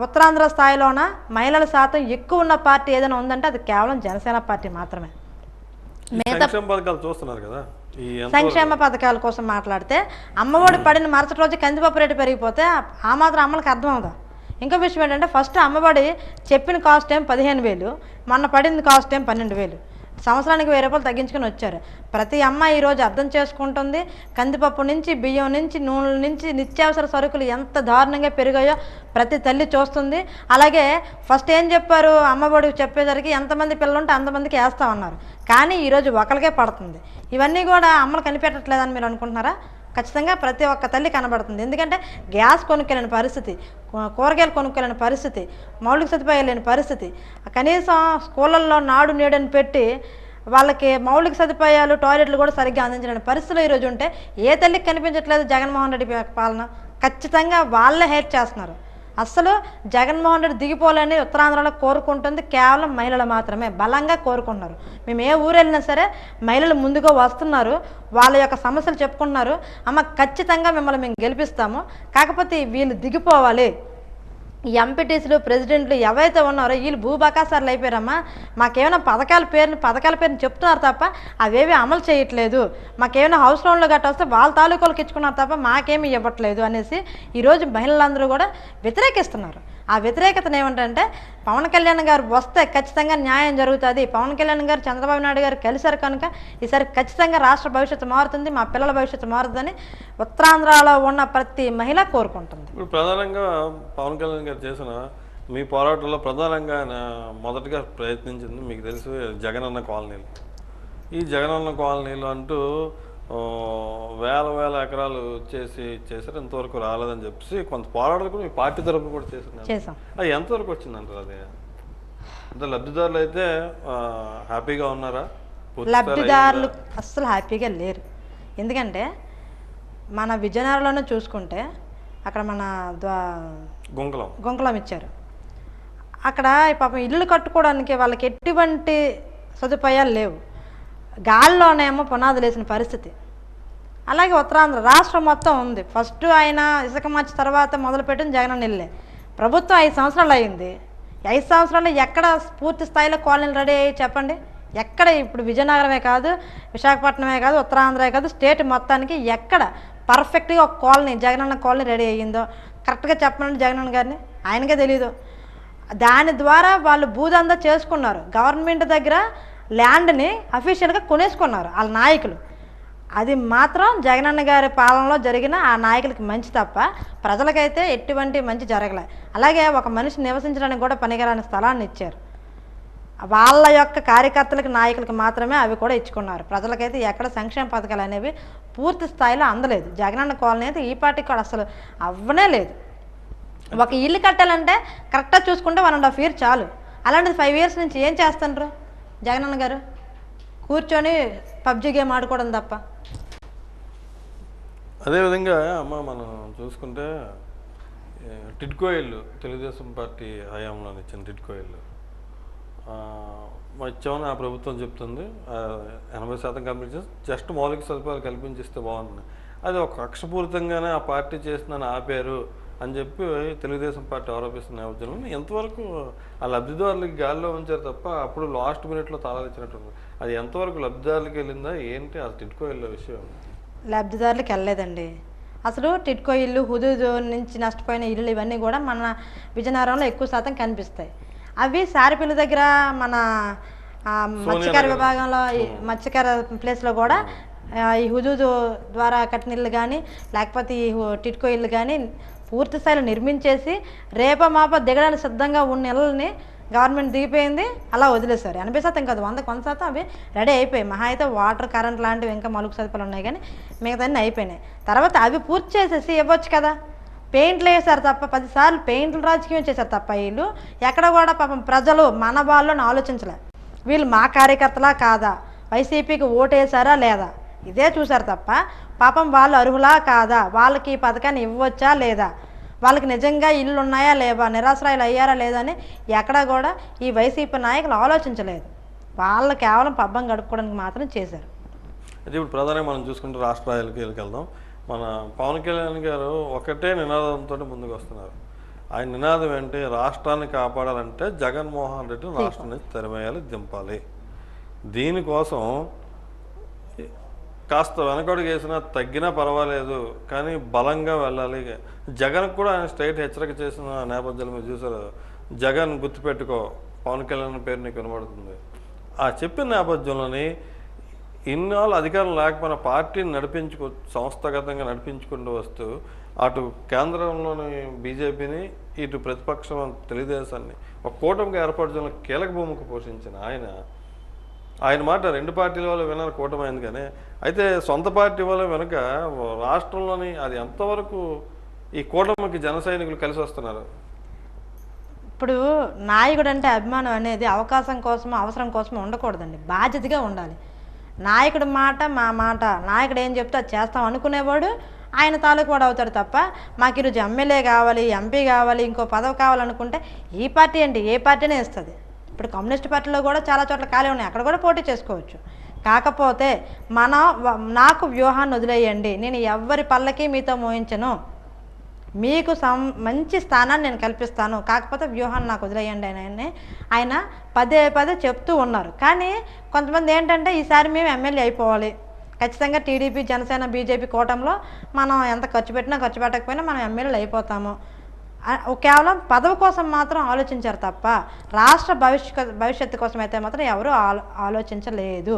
ఉత్తరాంధ్ర స్థాయిలోన మహిళల శాతం ఎక్కువ ఉన్న పార్టీ ఏదైనా ఉందంటే అది కేవలం జనసేన పార్టీ మాత్రమే. సంక్షేమ పథకాల కోసం మాట్లాడితే అమ్మఒడి పడిన మరుసటి రోజు కందిపప్పు రేటు పెరిగిపోతే ఆ మాత్రం అమ్మలకు అర్థం అవుదా? ఇంకో విషయం ఏంటంటే ఫస్ట్ అమ్మఒడి చెప్పిన కాస్ట్ ఏం 15,000, మొన్న పడింది కాస్ట్ ఏం 12,000. సంవత్సరానికి 1000 రూపాయలు తగ్గించుకొని వచ్చారు. ప్రతి అమ్మ ఈరోజు అర్థం చేసుకుంటుంది. కందిపప్పు నుంచి, బియ్యం నుంచి, నూనెల నుంచి, నిత్యావసర సరుకులు ఎంత దారుణంగా పెరిగాయో ప్రతి తల్లి చూస్తుంది. అలాగే ఫస్ట్ ఏం చెప్పారు, అమ్మఒడి చెప్పేసరికి ఎంతమంది పిల్లలు ఉంటే అంతమందికి వేస్తామన్నారు. కానీ ఈరోజు ఒకరికే పడుతుంది. ఇవన్నీ కూడా అమ్మలు కనిపెట్టట్లేదని మీరు అనుకుంటున్నారా? ఖచ్చితంగా ప్రతి ఒక్క తల్లి కనబడుతుంది. ఎందుకంటే గ్యాస్ కొనుక్కోలేని పరిస్థితి, కూరగాయలు కొనుక్కోలేని పరిస్థితి, మౌలిక సదుపాయాలు లేని పరిస్థితి. కనీసం స్కూళ్ళల్లో నాడు నేడని పెట్టి వాళ్ళకి మౌలిక సదుపాయాలు, టాయిలెట్లు కూడా సరిగ్గా అందించలేని పరిస్థితులు ఈరోజు ఉంటే ఏ తల్లికి కనిపించట్లేదు జగన్మోహన్ రెడ్డి పాలన? ఖచ్చితంగా వాళ్ళే హేట్ చేస్తున్నారు. అస్సలు జగన్మోహన్ రెడ్డి దిగిపోవాలని ఉత్తరాంధ్రలో కోరుకుంటుంది కేవలం మహిళలు మాత్రమే, బలంగా కోరుకుంటున్నారు. మేము ఏ ఊరు వెళ్ళినా సరే మహిళలు ముందుగా వస్తున్నారు, వాళ్ళ యొక్క సమస్యలు చెప్పుకుంటున్నారు. అమ్మ ఖచ్చితంగా మిమ్మల్ని మేము గెలిపిస్తాము, కాకపోతే వీళ్ళు దిగిపోవాలి. ఈ ఎంపీటీసీలు, ప్రెసిడెంట్లు ఎవరైతే ఉన్నారో వీళ్ళు భూబకాసార్లు అయిపోయారమ్మా. మాకేమైనా పథకాల పేరుని చెప్తున్నారు తప్ప అవేవి అమలు చేయట్లేదు. మాకేమైనా హౌస్ లోన్లు గట్ట వస్తే వాళ్ళ తాలూకాలకు ఇచ్చుకున్నారు తప్ప మాకేమీ ఇవ్వట్లేదు అనేసి ఈరోజు మహిళలందరూ కూడా వ్యతిరేకిస్తున్నారు. ఆ వ్యతిరేకతను ఏమంటే పవన్ కళ్యాణ్ గారు వస్తే ఖచ్చితంగా న్యాయం జరుగుతుంది, పవన్ కళ్యాణ్ గారు చంద్రబాబు నాయుడు గారు కలిశారు కనుక ఈసారి ఖచ్చితంగా రాష్ట్ర భవిష్యత్తు మారుతుంది, మా పిల్లల భవిష్యత్తు మారుతుందని ఉత్తరాంధ్రలో ఉన్న ప్రతి మహిళ కోరుకుంటుంది. ఇప్పుడు ప్రధానంగా పవన్ కళ్యాణ్ గారు చేసిన మీ పోరాటంలో ప్రధానంగా ఆయన మొదటగా ప్రయత్నించింది మీకు తెలుసు జగనన్న కాలనీలు. ఈ జగనన్న కాలనీలు అంటూ వేల ఎకరాలు చేశారు, ఇంతవరకు రాలేదని చెప్పేసి కొంత పోరాటాలు కూడా మీ పార్టీ తరఫున కూడా చేశారు. అది ఎంతవరకు వచ్చిందంటారు? అది అంటే లబ్ధిదారులు అయితే హ్యాపీగా ఉన్నారా? లబ్ధిదారులు అస్సలు హ్యాపీగా లేరు. ఎందుకంటే మన విజయనగరంలోనే చూసుకుంటే అక్కడ మన గుంకలం ఇచ్చారు. అక్కడ పాపం ఇల్లు కట్టుకోవడానికి వాళ్ళకి ఎటువంటి సదుపాయాలు లేవు, గాల్లోనేమో పునాదులు వేసిన పరిస్థితి. అలాగే ఉత్తరాంధ్ర రాష్ట్రం మొత్తం ఉంది. ఫస్ట్ ఆయన ఇసుక మార్చి తర్వాత మొదలుపెట్టిన జగన్ ఇల్లే. ప్రభుత్వం 5 సంవత్సరాలు అయింది. 5 సంవత్సరాలు ఎక్కడ పూర్తి స్థాయిలో కాలనీలు రెడీ అయ్యి చెప్పండి? ఎక్కడ? ఇప్పుడు విజయనగరమే కాదు, విశాఖపట్నమే కాదు, ఉత్తరాంధ్రే కాదు, స్టేట్ మొత్తానికి ఎక్కడ పర్ఫెక్ట్గా ఒక కాలనీ జగనన్న కాలనీ రెడీ అయ్యిందో కరెక్ట్గా చెప్పండి జగనన్న గారిని. ఆయనకే తెలీదు. దాని ద్వారా వాళ్ళు భూదందా చేసుకున్నారు. గవర్నమెంట్ దగ్గర ల్యాండ్ని అఫీషియల్గా కొనేసుకున్నారు వాళ్ళ నాయకులు. అది మాత్రం జగనన్న గారి పాలనలో జరిగిన ఆ నాయకులకి మంచి తప్ప ప్రజలకైతే ఎటువంటి మంచి జరగలే. అలాగే ఒక మనిషి నివసించడానికి కూడా పనికిరాని స్థలాన్ని ఇచ్చారు. వాళ్ళ యొక్క కార్యకర్తలకు నాయకులకి మాత్రమే అవి కూడా ఇచ్చుకున్నారు. ప్రజలకైతే ఎక్కడ సంక్షేమ పథకాలు అనేవి పూర్తి స్థాయిలో అందలేదు. జగనన్న కాలనీ అయితే ఈ పార్టీకి కూడా అసలు అవ్వనే లేదు. ఒక ఇల్లు కట్టాలంటే కరెక్ట్గా చూసుకుంటే 1.5 years చాలు. అలాంటిది 5 years నుంచి ఏం చేస్తుండ్రు జగనన్న గారు? కూర్చొని పబ్జీ గేమ్ ఆడుకోవడం తప్ప. అదేవిధంగా అమ్మ మనం చూసుకుంటే టిడ్కో ఇల్లు తెలుగుదేశం పార్టీ హయాంలో ఇచ్చిన టిడ్కో ఇల్లు ఇచ్చామని ఆ ప్రభుత్వం చెప్తుంది. 80% కంప్లీట్ చేసి జస్ట్ మౌలిక సదుపాయాలు కల్పించిస్తే బాగుంటుంది. అది ఒక కక్షపూరితంగానే ఆ పార్టీ చేసిందని ఆపారు అని చెప్పి తెలుగుదేశం పార్టీ ఆరోపిస్తున్న నేపథ్యంలో ఎంతవరకు ఆ లబ్ధిదారులకి గాల్లో ఉంచారు తప్ప అప్పుడు లాస్ట్ మినిట్లో తాళాలు ఇచ్చినట్టుంది. అది ఎంతవరకు లబ్ధిదారులకి వెళ్ళిందా ఏంటి ఆ టిడ్కో ఇల్లు విషయం? లబ్ధిదారులకు వెళ్ళలేదండి. అసలు టిడ్కో ఇల్లు, హుదూదు నుంచి నష్టపోయిన ఇల్లు ఇవన్నీ కూడా మన విజయనగరంలో ఎక్కువ శాతం కనిపిస్తాయి. అవి సారిపిల్లి దగ్గర మన మత్స్యకార విభాగంలో మత్స్యకార ప్లేస్లో కూడా ఈ హుదూదు ద్వారా కట్టిన ఇల్లు కానీ లేకపోతే ఈ టిడ్కో ఇల్లు కానీ పూర్తి స్థాయిలో నిర్మించేసి రేప మాప దిగడానికి సిద్ధంగా ఉన్న ఇళ్ళని గవర్నమెంట్ దిగిపోయింది, అలా వదిలేశారు. 80% కాదు 100% అవి రెడీ అయిపోయాయి. మహా అయితే వాటర్, కరెంట్ లాంటివి ఇంకా మలుగు సదుపాయాలు ఉన్నాయి కానీ మిగతాన్ని అయిపోయినాయి. తర్వాత అవి పూర్తి చేసేసి ఇవ్వచ్చు కదా. పెయింట్లు వేశారు తప్ప 10 సార్లు పెయింట్లు రాజకీయం చేశారు తప్ప వీళ్ళు ఎక్కడ కూడా పాపం ప్రజలు మన వాళ్ళని ఆలోచించలే. వీళ్ళు మా కార్యకర్తలా కాదా, వైసీపీకి ఓటేశారా లేదా ఇదే చూశారు తప్ప పాపం వాళ్ళు అర్హులా కాదా, వాళ్ళకి ఈ పథకాన్ని ఇవ్వచ్చా లేదా, వాళ్ళకి నిజంగా ఇల్లు ఉన్నాయా లేవా, నిరాశ్రయాలు అయ్యారా లేదా అని ఎక్కడా కూడా ఈ వైసీపీ నాయకులు ఆలోచించలేదు. వాళ్ళు కేవలం పబ్బం గడుపుకోవడానికి మాత్రం చేశారు. అయితే ఇప్పుడు ప్రధానంగా మనం చూసుకుంటే రాష్ట్ర రాజకీయాలకు వెళ్దాం. మన పవన్ కళ్యాణ్ గారు ఒకటే నినాదంతో ముందుకు వస్తున్నారు. ఆయన నినాదం ఏంటి? రాష్ట్రాన్ని కాపాడాలంటే జగన్మోహన్ రెడ్డి రాష్ట్రం నుంచి తెరమేయాలి, దింపాలి. దీనికోసం కాస్త వెనకడుగు వేసినా తగ్గినా పర్వాలేదు కానీ బలంగా వెళ్ళాలి. జగన్ కూడా ఆయన స్ట్రైట్ హెచ్చరిక చేసిన నేపథ్యంలో మీరు చూసారు. జగన్ గుర్తుపెట్టుకో, పవన్ కళ్యాణ్ పేరు నీకు వినబడుతుంది. ఆ చెప్పిన నేపథ్యంలోని ఇన్నాళ్ళు అధికారం లేకపోయినా పార్టీని సంస్థాగతంగా నడిపించుకుంటూ వస్తూ అటు కేంద్రంలోని బీజేపీని ఇటు ప్రతిపక్షం తెలుగుదేశాన్ని ఒక కూటమిగా ఏర్పరచడంలో కీలక భూమిక పోషించిన ఆయన మాట 2 పార్టీల వల్ల విన్నారు, కూటమైంది. కానీ అయితే సొంత పార్టీ వల్ల వెనుక రాష్ట్రంలోని అది ఎంతవరకు ఈ కూటమికి జన సైనికులు కలిసి వస్తున్నారు? ఇప్పుడు నాయకుడు అంటే అభిమానం అనేది అవకాశం కోసం, అవసరం కోసం ఉండకూడదండి, బాధ్యతగా ఉండాలి. నాయకుడి మాట మా మాట, నాయకుడు ఏం చెప్తే అది చేస్తాం అనుకునేవాడు ఆయన తాలూకు వాడు అవుతాడు తప్ప మాకు ఈరోజు ఎమ్మెల్యే కావాలి, ఎంపీ కావాలి, ఇంకో పదవి కావాలనుకుంటే ఈ పార్టీ ఏంటి ఏ పార్టీనే ఇస్తుంది. ఇప్పుడు కమ్యూనిస్ట్ పార్టీలో కూడా చాలా చోట్ల ఖాళీ ఉన్నాయి, అక్కడ కూడా పోటీ చేసుకోవచ్చు. కాకపోతే నాకు వ్యూహాన్ని వదిలేయండి, నేను ఎవ్వరి పళ్ళకి మీతో మోయించను, మీకు మంచి స్థానాన్ని నేను కల్పిస్తాను, కాకపోతే వ్యూహాన్ని నాకు వదిలేయండి అని ఆయన పదే చెప్తూ ఉన్నారు. కానీ కొంతమంది ఏంటంటే ఈసారి మేము ఎమ్మెల్యే అయిపోవాలి, ఖచ్చితంగా టీడీపీ, జనసేన, బీజేపీ కూటమిలో మనం ఎంత ఖర్చు పెట్టినా ఖర్చు పెట్టకపోయినా మనం ఎమ్మెల్యేలు అయిపోతాము, కేవలం పదవి కోసం మాత్రం ఆలోచించారు తప్ప రాష్ట్ర భవిష్యత్తు కోసం అయితే మాత్రం ఎవరు ఆలోచించలేదు.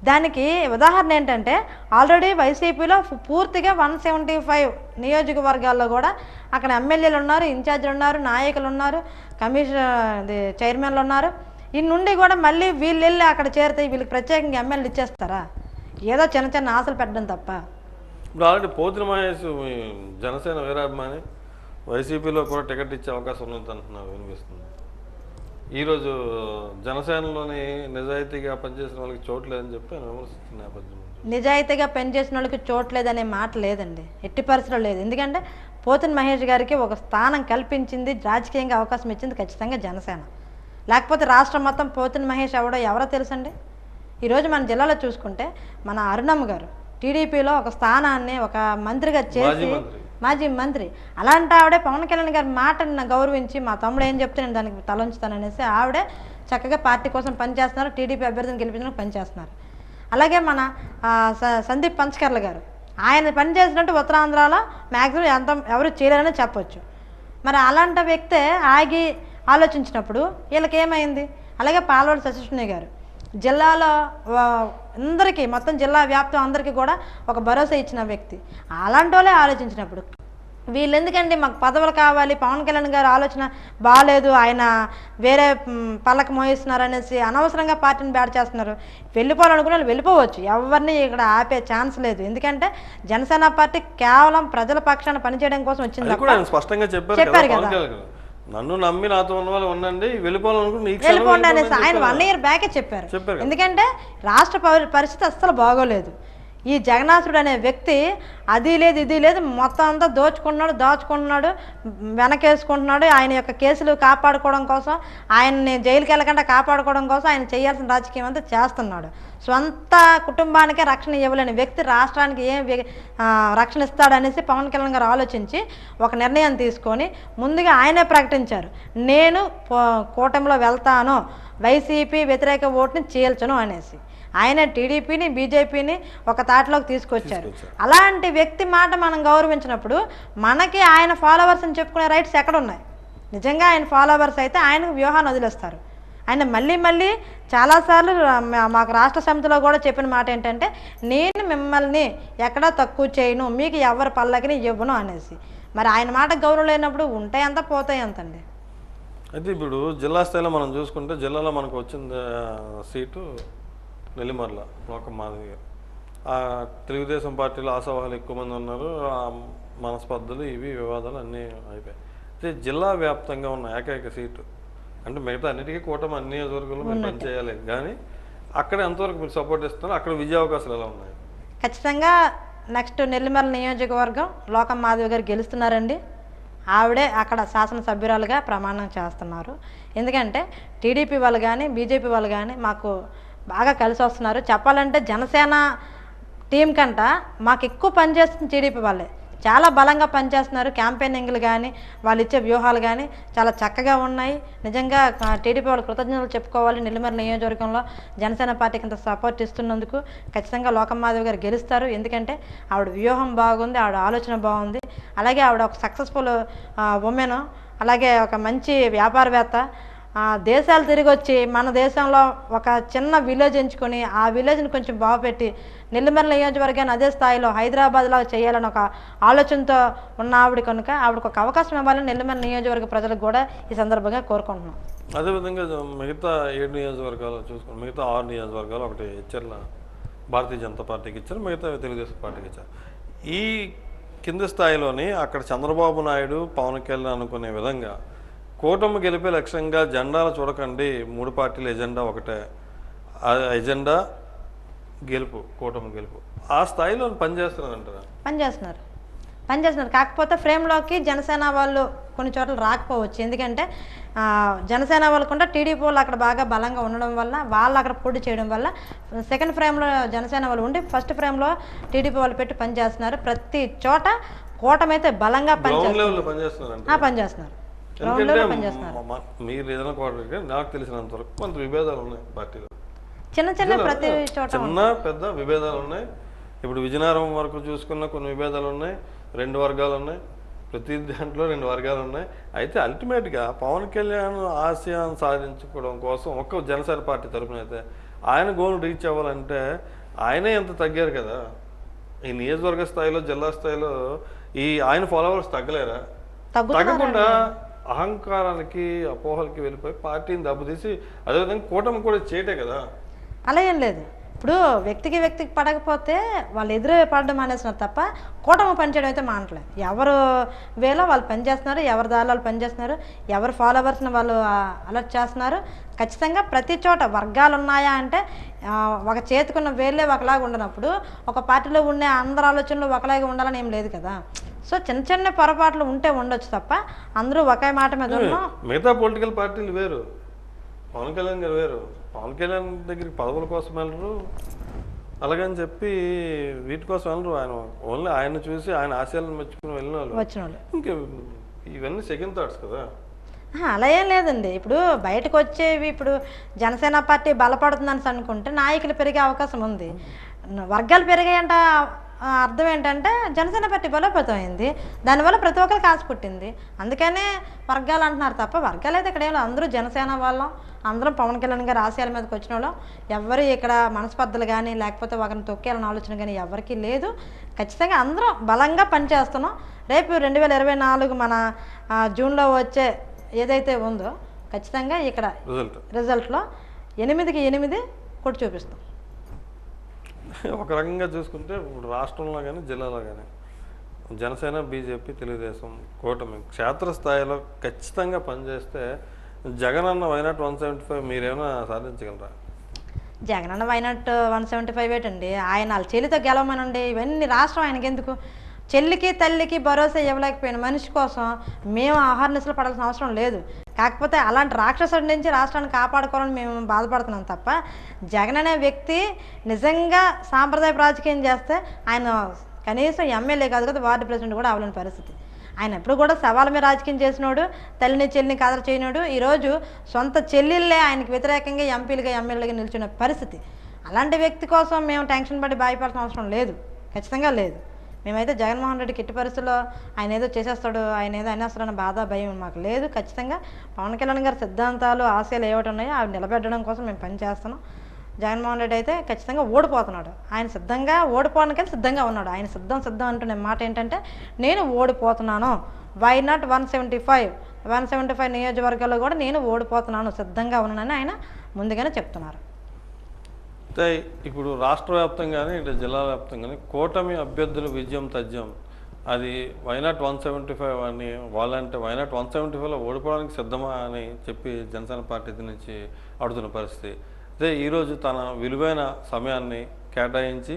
దానికి ఉదాహరణ ఏంటంటే ఆల్రెడీ వైసీపీలో పూర్తిగా 175 నియోజకవర్గాల్లో కూడా అక్కడ ఎమ్మెల్యేలు ఉన్నారు, ఇన్ఛార్జీలు ఉన్నారు, నాయకులు ఉన్నారు, కమిషన్ చైర్మన్లు ఉన్నారు. ఈ నుండి కూడా మళ్ళీ వీళ్ళు వెళ్ళి అక్కడ చేరితే వీళ్ళకి ప్రత్యేకంగా ఎమ్మెల్యేలు ఇచ్చేస్తారా? ఏదో చిన్న చిన్న ఆశలు పెట్టడం తప్ప. ఇప్పుడు ఆల్రెడీ పోతిన మహేష్ జనసేన వీరాభిమాని వైసీపీలో కూడా టికెట్ ఇచ్చే అవకాశం ఉన్నది అంటున్నారు, వినిపిస్తుంది. ఈరోజు జనసేనలోని నిజాయితీగా పనిచేసిన వాళ్ళకి చోటు లేదని చెప్పి ఆయన విమర్శిస్తున్న నేపథ్యం. నిజాయితీగా పనిచేసిన వాళ్ళకి చోటు లేదనే మాట లేదండి, ఎట్టి పరిస్థితుల్లో లేదు. ఎందుకంటే పోతిన మహేష్ గారికి ఒక స్థానం కల్పించింది, రాజకీయంగా అవకాశం ఇచ్చింది ఖచ్చితంగా జనసేన. లేకపోతే రాష్ట్రం మొత్తం పోతిన మహేష్ ఎవరో తెలుసండి. ఈరోజు మన జిల్లాలో చూసుకుంటే మన అరుణమ్మ గారు టీడీపీలో ఒక స్థానాన్ని ఒక మంత్రిగా చేసి, మాజీ మంత్రి, అలాంటి ఆవిడే పవన్ కళ్యాణ్ గారి మాటను గౌరవించి మా తమ్ముడు ఏం చెప్తే నేను దానికి తలంచుతాననేసి ఆవిడే చక్కగా పార్టీ కోసం పనిచేస్తున్నారు, టీడీపీ అభ్యర్థిని గెలిపించడానికి పనిచేస్తున్నారు. అలాగే మన సందీప్ పంచకర్ల గారు ఆయన పనిచేసినట్టు ఉత్తరాంధ్రలో మ్యాక్సిమం ఎవరు చేయలేరని చెప్పొచ్చు. మరి అలాంటి వ్యక్తే ఆగి ఆలోచించినప్పుడు వీళ్ళకి ఏమైంది? అలాగే పాల్వాడి శశిష్ణి గారు జిల్లాలో అందరికీ మొత్తం జిల్లా వ్యాప్తం అందరికీ కూడా ఒక భరోసా ఇచ్చిన వ్యక్తి. అలాంటి వాళ్ళే ఆలోచించినప్పుడు వీళ్ళు ఎందుకండి మాకు పదవులు కావాలి, పవన్ కళ్యాణ్ గారు ఆలోచన బాగాలేదు, ఆయన వేరే పళ్ళకి మోయిస్తున్నారు అనేసి అనవసరంగా పార్టీని బ్యాడ్ చేస్తున్నారు. వెళ్ళిపోవాలనుకున్న వాళ్ళు వెళ్ళిపోవచ్చు, ఎవరిని ఇక్కడ ఆపే ఛాన్స్ లేదు. ఎందుకంటే జనసేన పార్టీ కేవలం ప్రజల పక్షాన పనిచేయడం కోసం వచ్చింది. స్పష్టంగా చెప్పారు కదా, నన్ను నమ్మి నాతో ఉన్న వాళ్ళు ఉండండి, వెళ్ళిపోండి అనేసి ఆయన 1 year బ్యాకే చెప్పారు. ఎందుకంటే రాష్ట్ర పరిస్థితి అస్సలు బాగోలేదు. ఈ జగన్నాథుడు అనే వ్యక్తి అది లేదు ఇది లేదు మొత్తం అంతా దాచుకుంటున్నాడు, వెనకేసుకుంటున్నాడు. ఆయన యొక్క కేసులు కాపాడుకోవడం కోసం, ఆయన్ని జైలుకి వెళ్ళకుండా కాపాడుకోవడం కోసం ఆయన చేయాల్సిన రాజకీయం అంతా చేస్తున్నాడు. సొంత కుటుంబానికే రక్షణ ఇవ్వలేని వ్యక్తి రాష్ట్రానికి ఏం రక్షణ ఇస్తాడనేసి పవన్ కళ్యాణ్ గారు ఆలోచించి ఒక నిర్ణయం తీసుకొని ముందుగా ఆయనే ప్రకటించారు, నేను కూటమిలో వెళ్తాను, వైసీపీ వ్యతిరేక ఓటుని చీల్చను అనేసి. ఆయన టీడీపీని బీజేపీని ఒక తాటిలోకి తీసుకొచ్చారు. అలాంటి వ్యక్తి మాట మనం గౌరవించినప్పుడు మనకి ఆయన ఫాలోవర్స్ అని చెప్పుకునే రైట్స్ ఎక్కడున్నాయి? నిజంగా ఆయన ఫాలోవర్స్ అయితే ఆయనకు వ్యూహాన్ని వదిలేస్తారు. ఆయన మళ్ళీ చాలాసార్లు మాకు రాష్ట్ర సమితిలో కూడా చెప్పిన మాట ఏంటంటే, నేను మిమ్మల్ని ఎక్కడా తక్కువ చేయను, మీకు ఎవరి పల్లకిని ఇవ్వను అనేసి. మరి ఆయన మాట గౌరవం లేనప్పుడు ఉంటాయి అంతా పోతాయి అంతండి. అయితే ఇప్పుడు జిల్లా స్థాయిలో మనం చూసుకుంటే జిల్లాలో మనకు వచ్చిన సీటు నెల్లిమర్ల లోకం మాధవి గారు. తెలుగుదేశం పార్టీలో ఆశావాహాలు ఎక్కువ మంది ఉన్నారు, మనస్పర్ధలు ఇవి వివాదాలు అన్నీ అయిపోయాయి. అయితే జిల్లా వ్యాప్తంగా ఉన్న ఏకైక సీటు అంటే మిగతా అన్నిటికీ కూటమి అన్ని నియోజకవర్గాల్లో మీరు పని చేయాలి, కానీ అక్కడ ఎంతవరకు మీరు సపోర్ట్ ఇస్తున్నారు, అక్కడ విజయ అవకాశాలు ఎలా ఉన్నాయి? ఖచ్చితంగా నెక్స్ట్ నెల్లిమర్ల నియోజకవర్గం లోకం మాధవి గారు గెలుస్తున్నారండి. ఆవిడే అక్కడ శాసనసభ్యురాలుగా ప్రమాణం చేస్తున్నారు. ఎందుకంటే టీడీపీ వాళ్ళు కానీ బీజేపీ వాళ్ళు కానీ మాకు బాగా కలిసి వస్తున్నారు. చెప్పాలంటే జనసేన టీం కంట మాకు ఎక్కువ పనిచేస్తుంది టీడీపీ వాళ్ళే, చాలా బలంగా పనిచేస్తున్నారు. క్యాంపెయినింగ్లు కానీ వాళ్ళు ఇచ్చే వ్యూహాలు కానీ చాలా చక్కగా ఉన్నాయి. నిజంగా టీడీపీ వాళ్ళు కృతజ్ఞతలు చెప్పుకోవాలి. నెల్లిమర్ల నియోజకవర్గంలో జనసేన పార్టీకి ఇంత సపోర్ట్ ఇస్తున్నందుకు ఖచ్చితంగా లోకం మాధవి గారు గెలుస్తారు. ఎందుకంటే ఆవిడ వ్యూహం బాగుంది, ఆవిడ ఆలోచన బాగుంది. అలాగే ఆవిడ ఒక సక్సెస్ఫుల్ ఉమెన్, అలాగే ఒక మంచి వ్యాపారవేత్త. దేశాలు తిరిగి వచ్చి మన దేశంలో ఒక చిన్న విలేజ్ ఎంచుకొని ఆ విలేజ్ని కొంచెం బాగుపెట్టి నెల్లిమర్ల నియోజకవర్గాన్ని అదే స్థాయిలో హైదరాబాద్లో చేయాలని ఒక ఆలోచనతో ఉన్న ఆవిడ కనుక ఆవిడకు ఒక అవకాశం ఇవ్వాలని నెల్లిమర్ల నియోజకవర్గ ప్రజలకు కూడా ఈ సందర్భంగా కోరుకుంటున్నాం. అదేవిధంగా మిగతా 7 నియోజకవర్గాలు చూసుకుని మిగతా 6 నియోజకవర్గాలు ఒకటి హెచ్చర్ల భారతీయ జనతా పార్టీకి ఇచ్చారు, మిగతా తెలుగుదేశం పార్టీకి ఇచ్చారు. ఈ కింది స్థాయిలోని అక్కడ చంద్రబాబు నాయుడు పవన్ కళ్యాణ్ అనుకునే విధంగా కూటమి గెలిపే లక్ష్యంగా జెండాలు చూడకండి, 3 పార్టీల ఎజెండా ఒకటే, ఎజెండా గెలుపు, కూటమి గెలుపు, ఆ స్థాయిలో పనిచేస్తున్నారంటారా? పనిచేస్తున్నారు. కాకపోతే ఫ్రేమ్లోకి జనసేన వాళ్ళు కొన్ని చోట్ల రాకపోవచ్చు. ఎందుకంటే జనసేన వాళ్ళకుండా టీడీపీ వాళ్ళు అక్కడ బాగా బలంగా ఉండడం వల్ల వాళ్ళు అక్కడ పోటీ చేయడం వల్ల సెకండ్ ఫ్రేమ్లో జనసేన వాళ్ళు ఉండి ఫస్ట్ ఫ్రేమ్లో టీడీపీ వాళ్ళు పెట్టి పనిచేస్తున్నారు. ప్రతి చోట కూటమి అయితే బలంగా పనిచేస్తున్నారు. మీరు ఏదైనా కోఆర్డినేటర్ నాకు తెలిసినంత వరకు కొంత విభేదాలు ఉన్నాయి పార్టీలో, చిన్న ప్రతి చోట చిన్న పెద్ద విభేదాలు ఉన్నాయి. ఇప్పుడు విజయనగరం వరకు చూసుకున్న కొన్ని విభేదాలు ఉన్నాయి, 2 వర్గాలు ఉన్నాయి. ప్రతి దాంట్లో 2 వర్గాలు ఉన్నాయి. అయితే అల్టిమేట్గా పవన్ కళ్యాణ్ ఆశయాన్ని సాధించుకోవడం కోసం ఒక్క జనసేన పార్టీ తరఫున అయితే ఆయన గోల్ రీచ్ అవ్వాలంటే ఆయనే ఎంత తగ్గారు కదా. ఈ నియోజకవర్గ స్థాయిలో జిల్లా స్థాయిలో ఆయన ఫాలోవర్స్ తగ్గలేరా? తగ్గకుండా అహంకారానికి అపోహలకి వెళ్ళిపోయి పార్టీని దెబ్బతీసి అదేవిధంగా కూటమి కూడా చేయటే కదా. అలా ఏం లేదు. ఇప్పుడు వ్యక్తికి పడకపోతే వాళ్ళు ఎదురు పడడం అనేసినారు తప్ప కూటమి పనిచేయడం అయితే మానట్లేదు. ఎవరు వేలో వాళ్ళు పనిచేస్తున్నారు, ఎవరి దారిలో వాళ్ళు పనిచేస్తున్నారు, ఎవరు ఫాలోవర్స్ని వాళ్ళు అలర్ట్ చేస్తున్నారు. ఖచ్చితంగా ప్రతి చోట వర్గాలు ఉన్నాయా అంటే ఒక చేతికున్న వేళ్ళే ఒకలాగా ఉండనప్పుడు ఒక పార్టీలో ఉండే అందరి ఆలోచనలు ఒకలాగా ఉండాలని ఏం లేదు కదా. సో చిన్న చిన్న పొరపాట్లు ఉంటే ఉండొచ్చు తప్ప అందరూ ఒకే మాట మీద ఉన్నాం. మిగతా పొలిటికల్ పార్టీలు వేరు, పవన్ కళ్యాణ్ గారు వేరు. పవన్ కళ్యాణ్ దగ్గరికి పదవుల కోసం వెళ్ళరు, అలాగని చెప్పి వీటి కోసం వెళ్ళరు. ఆయన ఓన్లీ ఆయన చూసి ఆయన ఆశయాలను మెచ్చుకుని వెళ్ళిన వాళ్ళు. ఇంకా ఇవన్నీ సెకండ్ థాట్స్ కదా. అలా ఏం లేదండి. ఇప్పుడు బయటకు వచ్చేవి ఇప్పుడు జనసేన పార్టీ బలపడుతుందని అనుకుంటే నాయకులు పెరిగే అవకాశం ఉంది. వర్గాలు పెరిగాయంట అర్థం ఏంటంటే జనసేన పార్టీ బలోపేతమైంది, దానివల్ల ప్రతి ఒక్కరికి ఆశ పుట్టింది. అందుకనే వర్గాలు అంటున్నారు తప్ప వర్గాలు అయితే ఇక్కడ ఏమో అందరూ జనసేన వాళ్ళం, అందరం పవన్ కళ్యాణ్ గారి ఆశయాల మీదకి వచ్చిన వాళ్ళం. ఎవరు ఇక్కడ మనస్పర్ధలు కానీ లేకపోతే ఒకరిని తొక్కేయాలని ఆలోచన కానీ ఎవరికి లేదు. ఖచ్చితంగా అందరం బలంగా పనిచేస్తున్నాం. రేపు 2024 మన జూన్లో వచ్చే ఏదైతే ఉందో ఖచ్చితంగా ఇక్కడ రిజల్ట్లో 8కి 8 కొట్టి చూపిస్తాం. ఒక రకంగా చూసుకుంటే ఇప్పుడు రాష్ట్రంలో కానీ జిల్లాలో కానీ జనసేన, బీజేపీ, తెలుగుదేశం కూటమి క్షేత్రస్థాయిలో ఖచ్చితంగా పనిచేస్తే జగనన్న వైనాట్ 175 మీరేమైనా సాధించగలరా? జగనన్న వైనాట్ 175 ఏంటండి, ఆయన వాళ్ళ చెల్లితో గెలవమనండి. ఇవన్నీ రాష్ట్రం ఆయనకి ఎందుకు? చెల్లికి తల్లికి భరోసా ఇవ్వలేకపోయిన మనిషి కోసం మేము ఆహార్నిసలు పడాల్సిన అవసరం లేదు. కాకపోతే అలాంటి రాక్షసుడి నుంచి రాష్ట్రాన్ని కాపాడుకోవాలని మేము బాధపడుతున్నాం తప్ప జగన్ అనే వ్యక్తి నిజంగా సాంప్రదాయ రాజకీయం చేస్తే ఆయన కనీసం ఎమ్మెల్యే కాదు కదా, వార్డు ప్రెసిడెంట్ కూడా అవ్వలేని పరిస్థితి. ఆయన ఎప్పుడు కూడా సవాళ్ళ మీద రాజకీయం చేసినాడు, తల్లిని చెల్లిని కదలు చేయనాడు. ఈరోజు సొంత చెల్లెళ్ళే ఆయనకి వ్యతిరేకంగా ఎంపీలుగా ఎమ్మెల్యేగా నిల్చున్న పరిస్థితి. అలాంటి వ్యక్తి కోసం మేము టెన్షన్ పడి భయపడాల్సిన అవసరం లేదు, ఖచ్చితంగా లేదు. మేమైతే జగన్మోహన్ రెడ్డికి ఎట్టి పరిస్థితుల్లో ఆయన ఏదో చేసేస్తాడు, ఆయన ఏదో అనేస్తాడన్న బాధ భయం మాకు లేదు. ఖచ్చితంగా పవన్ కళ్యాణ్ గారి సిద్ధాంతాలు ఆశయాలు ఏమిటి ఉన్నాయో అవి నిలబెట్టడం కోసం మేము పనిచేస్తున్నాం. జగన్మోహన్ రెడ్డి అయితే ఖచ్చితంగా ఓడిపోతున్నాడు. ఆయన సిద్ధంగా ఓడిపోవడానికైతే సిద్ధంగా ఉన్నాడు. ఆయన సిద్ధం అంటున్న మాట ఏంటంటే నేను ఓడిపోతున్నాను, వైనాట్ 175 నియోజకవర్గాల్లో కూడా నేను ఓడిపోతున్నాను, సిద్ధంగా ఉన్నానని ఆయన ముందుగానే చెప్తున్నారు. అయితే ఇప్పుడు రాష్ట్ర వ్యాప్తంగానే ఇటు జిల్లా వ్యాప్తంగానే కూటమి అభ్యర్థుల విజయం తథ్యం అది వైనాట్ 175 అని వాళ్ళంటే వైనాట్ 175లో ఓడిపోవడానికి సిద్ధమా అని చెప్పి జనసేన పార్టీ నుంచి అడుగుతున్న పరిస్థితి. అయితే ఈరోజు తన విలువైన సమయాన్ని కేటాయించి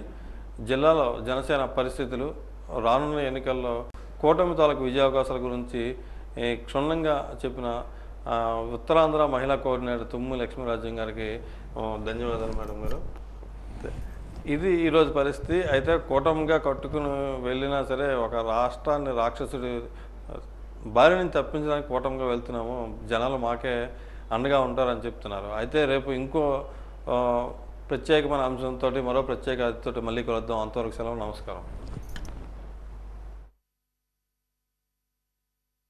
జిల్లాలో జనసేన పరిస్థితులు, రానున్న ఎన్నికల్లో కూటమి తాలూకు విజయావకాశాల గురించి క్షుణ్ణంగా చెప్పిన ఉత్తరాంధ్ర మహిళా కోఆర్డినేటర్ తుమ్ము లక్ష్మీరాజ్యం గారికి ధన్యవాదాలు మేడం గారు. ఇది ఈరోజు పరిస్థితి. అయితే కూటమిగా కట్టుకుని వెళ్ళినా సరే ఒక రాష్ట్రాన్ని రాక్షసుడి బారి నుంచి తప్పించడానికి కూటమిగా వెళ్తున్నాము, జనాలు మాకే అండగా ఉంటారని చెప్తున్నారు. అయితే రేపు ఇంకో ప్రత్యేకమైన అంశంతో మరో ప్రత్యేక అతిథితో మళ్ళీ కలుద్దాం. అంతవరకు సెలవు, నమస్కారం.